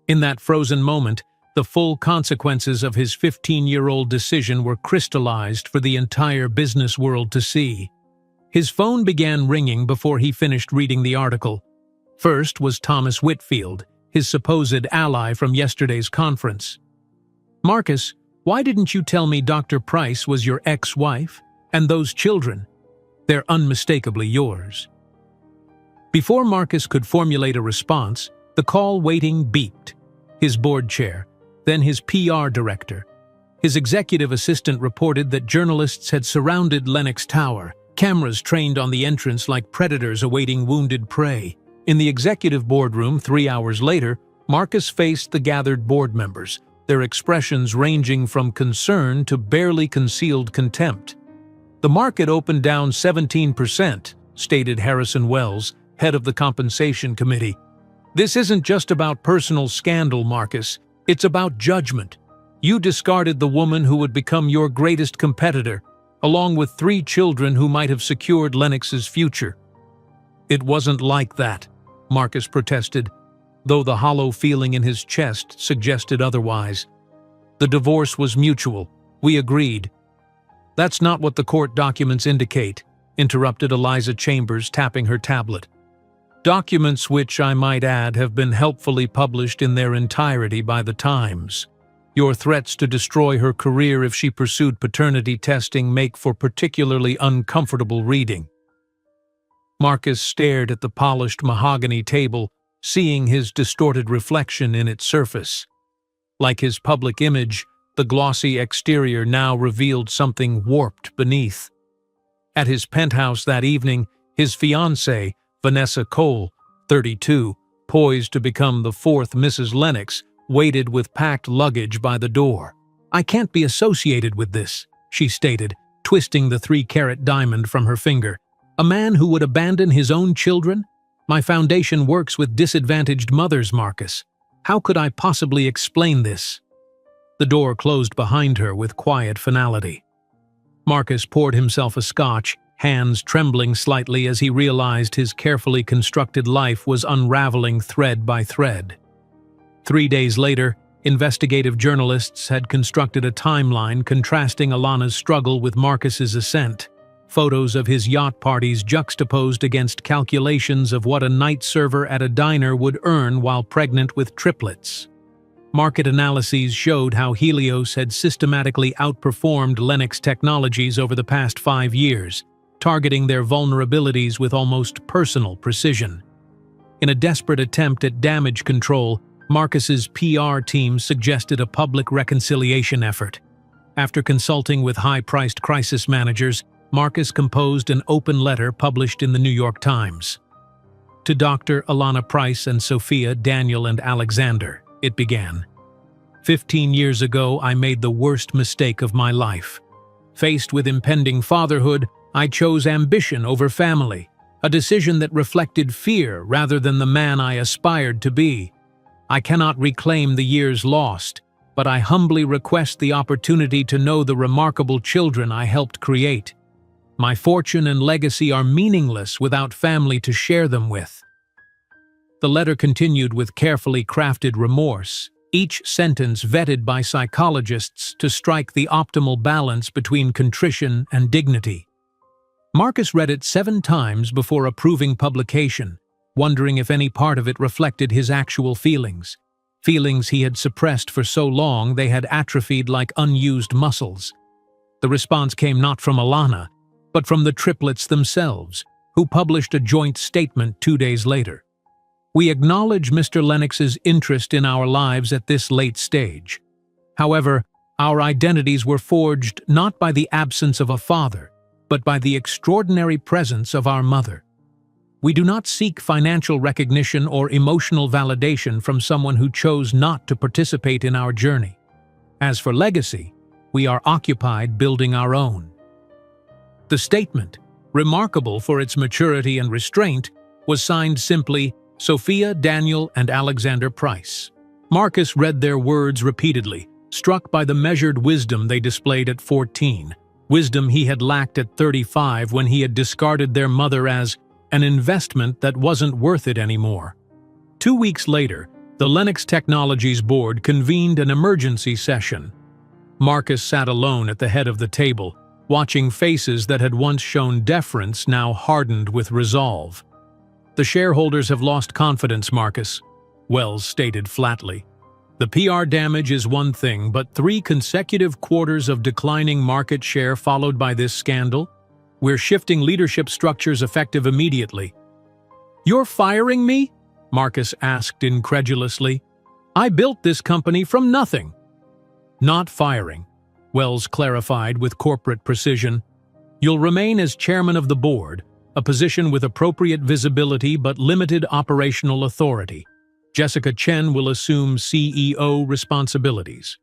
In that frozen moment, the full consequences of his 15-year-old decision were crystallized for the entire business world to see. His phone began ringing before he finished reading the article. First was Thomas Whitfield, his supposed ally from yesterday's conference. "Marcus, why didn't you tell me Dr. Price was your ex-wife? And those children? They're unmistakably yours." Before Marcus could formulate a response, the call waiting beeped. His board chair, then his PR director. His executive assistant reported that journalists had surrounded Lennox Tower, cameras trained on the entrance like predators awaiting wounded prey. In the executive boardroom 3 hours later, Marcus faced the gathered board members, their expressions ranging from concern to barely concealed contempt. "The market opened down 17%, stated Harrison Wells, head of the compensation committee. "This isn't just about personal scandal, Marcus. It's about judgment. You discarded the woman who would become your greatest competitor, along with 3 children who might have secured Lennox's future." "It wasn't like that," Marcus protested, though the hollow feeling in his chest suggested otherwise. "The divorce was mutual. We agreed." "That's not what the court documents indicate," interrupted Eliza Chambers, tapping her tablet. "Documents which, I might add, have been helpfully published in their entirety by the Times. Your threats to destroy her career if she pursued paternity testing make for particularly uncomfortable reading." Marcus stared at the polished mahogany table, seeing his distorted reflection in its surface. Like his public image, the glossy exterior now revealed something warped beneath. At his penthouse that evening, his fiancée, Vanessa Cole, 32, poised to become the 4th Mrs. Lennox, waited with packed luggage by the door. "I can't be associated with this," she stated, twisting the 3-carat diamond from her finger. "A man who would abandon his own children? My foundation works with disadvantaged mothers, Marcus. How could I possibly explain this?" The door closed behind her with quiet finality. Marcus poured himself a scotch, hands trembling slightly as he realized his carefully constructed life was unraveling thread by thread. 3 days later, investigative journalists had constructed a timeline contrasting Alana's struggle with Marcus's ascent. Photos of his yacht parties juxtaposed against calculations of what a night server at a diner would earn while pregnant with triplets. Market analyses showed how Helios had systematically outperformed Lennox Technologies over the past 5 years, targeting their vulnerabilities with almost personal precision. In a desperate attempt at damage control, Marcus's PR team suggested a public reconciliation effort. After consulting with high-priced crisis managers, Marcus composed an open letter published in the New York Times. To Dr. Alana Price and Sophia, Daniel, and Alexander, it began. 15 years ago, I made the worst mistake of my life. Faced with impending fatherhood, I chose ambition over family, a decision that reflected fear rather than the man I aspired to be. I cannot reclaim the years lost, but I humbly request the opportunity to know the remarkable children I helped create. My fortune and legacy are meaningless without family to share them with. The letter continued with carefully crafted remorse, each sentence vetted by psychologists to strike the optimal balance between contrition and dignity. Marcus read it 7 times before approving publication, wondering if any part of it reflected his actual feelings. Feelings he had suppressed for so long they had atrophied like unused muscles. The response came not from Alana, but from the triplets themselves, who published a joint statement 2 days later. We acknowledge Mr. Lennox's interest in our lives at this late stage. However, our identities were forged not by the absence of a father, but by the extraordinary presence of our mother. We do not seek financial recognition or emotional validation from someone who chose not to participate in our journey. As for legacy, we are occupied building our own. The statement, remarkable for its maturity and restraint, was signed simply Sophia, Daniel, and Alexander Price. Marcus read their words repeatedly, struck by the measured wisdom they displayed at 14, wisdom he had lacked at 35 when he had discarded their mother as an investment that wasn't worth it anymore. 2 weeks later, the Lennox Technologies board convened an emergency session. Marcus sat alone at the head of the table, watching faces that had once shown deference now hardened with resolve. The shareholders have lost confidence, Marcus, Wells stated flatly. The PR damage is one thing, but 3 consecutive quarters of declining market share followed by this scandal? We're shifting leadership structures effective immediately. You're firing me? Marcus asked incredulously. I built this company from nothing. Not firing, Wells clarified with corporate precision. You'll remain as chairman of the board, a position with appropriate visibility but limited operational authority. Jessica Chen will assume CEO responsibilities.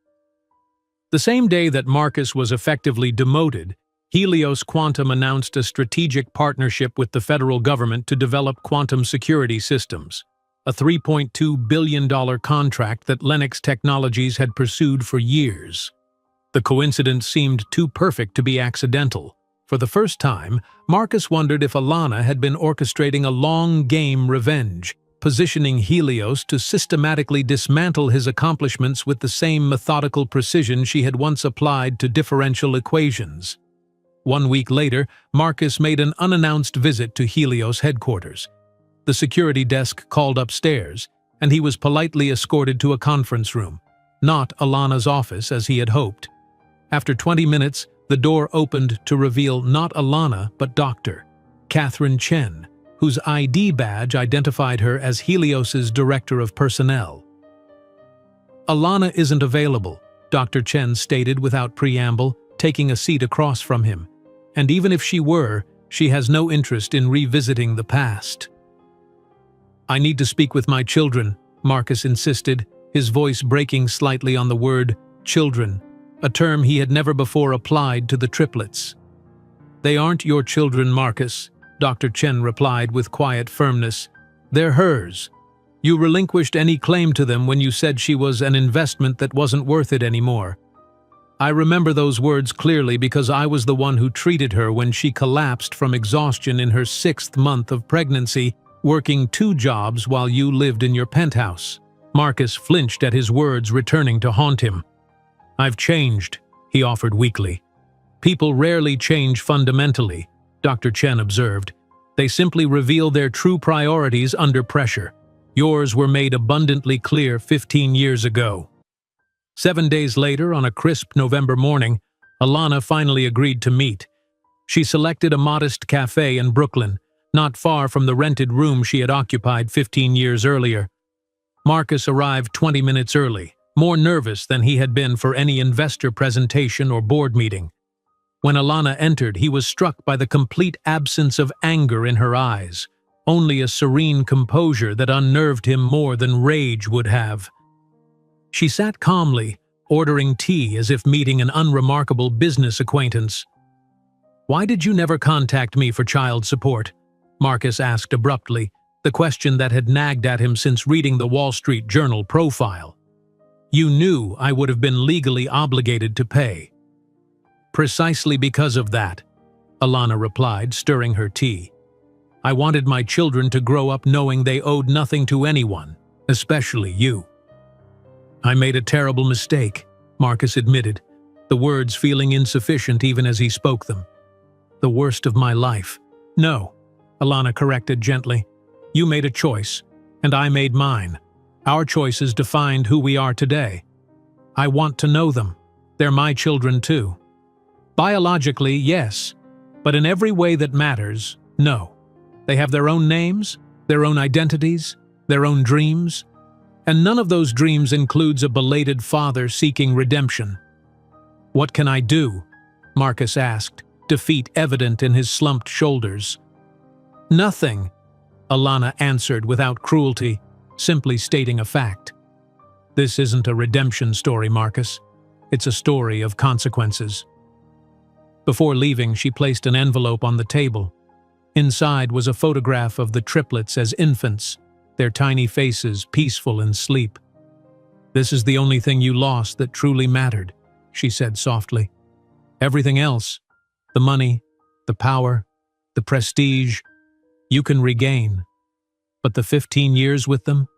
The same day that Marcus was effectively demoted, Helios Quantum announced a strategic partnership with the federal government to develop quantum security systems, a $3.2 billion contract that Lennox Technologies had pursued for years. The coincidence seemed too perfect to be accidental. For the first time, Marcus wondered if Alana had been orchestrating a long-game revenge, positioning Helios to systematically dismantle his accomplishments with the same methodical precision she had once applied to differential equations. 1 week later, Marcus made an unannounced visit to Helios headquarters. The security desk called upstairs, and he was politely escorted to a conference room, not Alana's office as he had hoped. After 20 minutes, the door opened to reveal not Alana but Dr. Catherine Chen, whose ID badge identified her as Helios's Director of Personnel. Alana isn't available, Dr. Chen stated without preamble, taking a seat across from him. And even if she were, she has no interest in revisiting the past. I need to speak with my children, Marcus insisted, his voice breaking slightly on the word children, a term he had never before applied to the triplets. They aren't your children, Marcus, Dr. Chen replied with quiet firmness. They're hers. You relinquished any claim to them when you said she was an investment that wasn't worth it anymore. I remember those words clearly because I was the one who treated her when she collapsed from exhaustion in her 6th month of pregnancy, working 2 jobs while you lived in your penthouse. Marcus flinched at his words returning to haunt him. I've changed, he offered weakly. People rarely change fundamentally, Dr. Chen observed. They simply reveal their true priorities under pressure. Yours were made abundantly clear 15 years ago. 7 days later, on a crisp November morning, Alana finally agreed to meet. She selected a modest cafe in Brooklyn, not far from the rented room she had occupied 15 years earlier. Marcus arrived 20 minutes early, more nervous than he had been for any investor presentation or board meeting. When Alana entered, he was struck by the complete absence of anger in her eyes, only a serene composure that unnerved him more than rage would have. She sat calmly, ordering tea as if meeting an unremarkable business acquaintance. "Why did you never contact me for child support?" Marcus asked abruptly, the question that had nagged at him since reading the Wall Street Journal profile. "You knew I would have been legally obligated to pay." "Precisely because of that," Alana replied, stirring her tea. "I wanted my children to grow up knowing they owed nothing to anyone, especially you." "I made a terrible mistake," Marcus admitted, the words feeling insufficient even as he spoke them. "The worst of my life." "No," Alana corrected gently. "You made a choice, and I made mine. Our choices defined who we are today. I want to know them. They're my children too. Biologically, yes, but in every way that matters, no. They have their own names, their own identities, their own dreams, and none of those dreams includes a belated father seeking redemption." "What can I do?" Marcus asked, defeat evident in his slumped shoulders. "Nothing," Alana answered without cruelty, simply stating a fact. "This isn't a redemption story, Marcus. It's a story of consequences." Before leaving, she placed an envelope on the table. Inside was a photograph of the triplets as infants, their tiny faces peaceful in sleep. "This is the only thing you lost that truly mattered," she said softly. "Everything else, the money, the power, the prestige, you can regain. But the 15 years with them,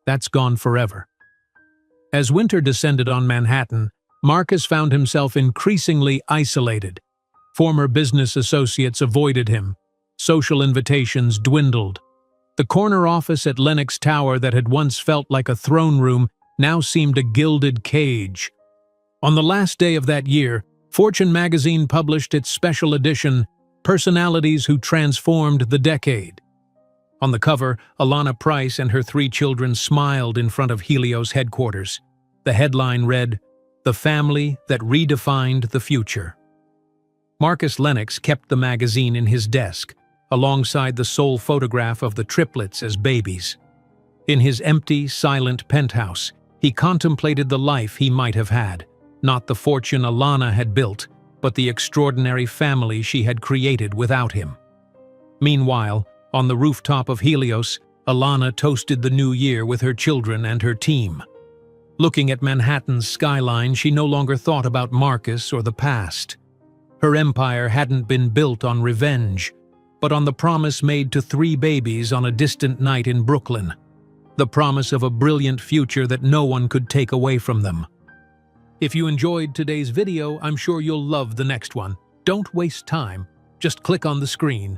that's gone forever." As winter descended on Manhattan, Marcus found himself increasingly isolated. Former business associates avoided him. Social invitations dwindled. The corner office at Lenox Tower that had once felt like a throne room now seemed a gilded cage. On the last day of that year, Fortune magazine published its special edition, Personalities Who Transformed the Decade. On the cover, Alana Price and her 3 children smiled in front of Helios headquarters. The headline read, "The Family That Redefined the Future." Marcus Lennox kept the magazine in his desk, alongside the sole photograph of the triplets as babies. In his empty, silent penthouse, he contemplated the life he might have had, not the fortune Alana had built, but the extraordinary family she had created without him. Meanwhile, on the rooftop of Helios, Alana toasted the new year with her children and her team. Looking at Manhattan's skyline, she no longer thought about Marcus or the past. Her empire hadn't been built on revenge, but on the promise made to 3 babies on a distant night in Brooklyn. The promise of a brilliant future that no one could take away from them. If you enjoyed today's video, I'm sure you'll love the next one. Don't waste time. Just click on the screen.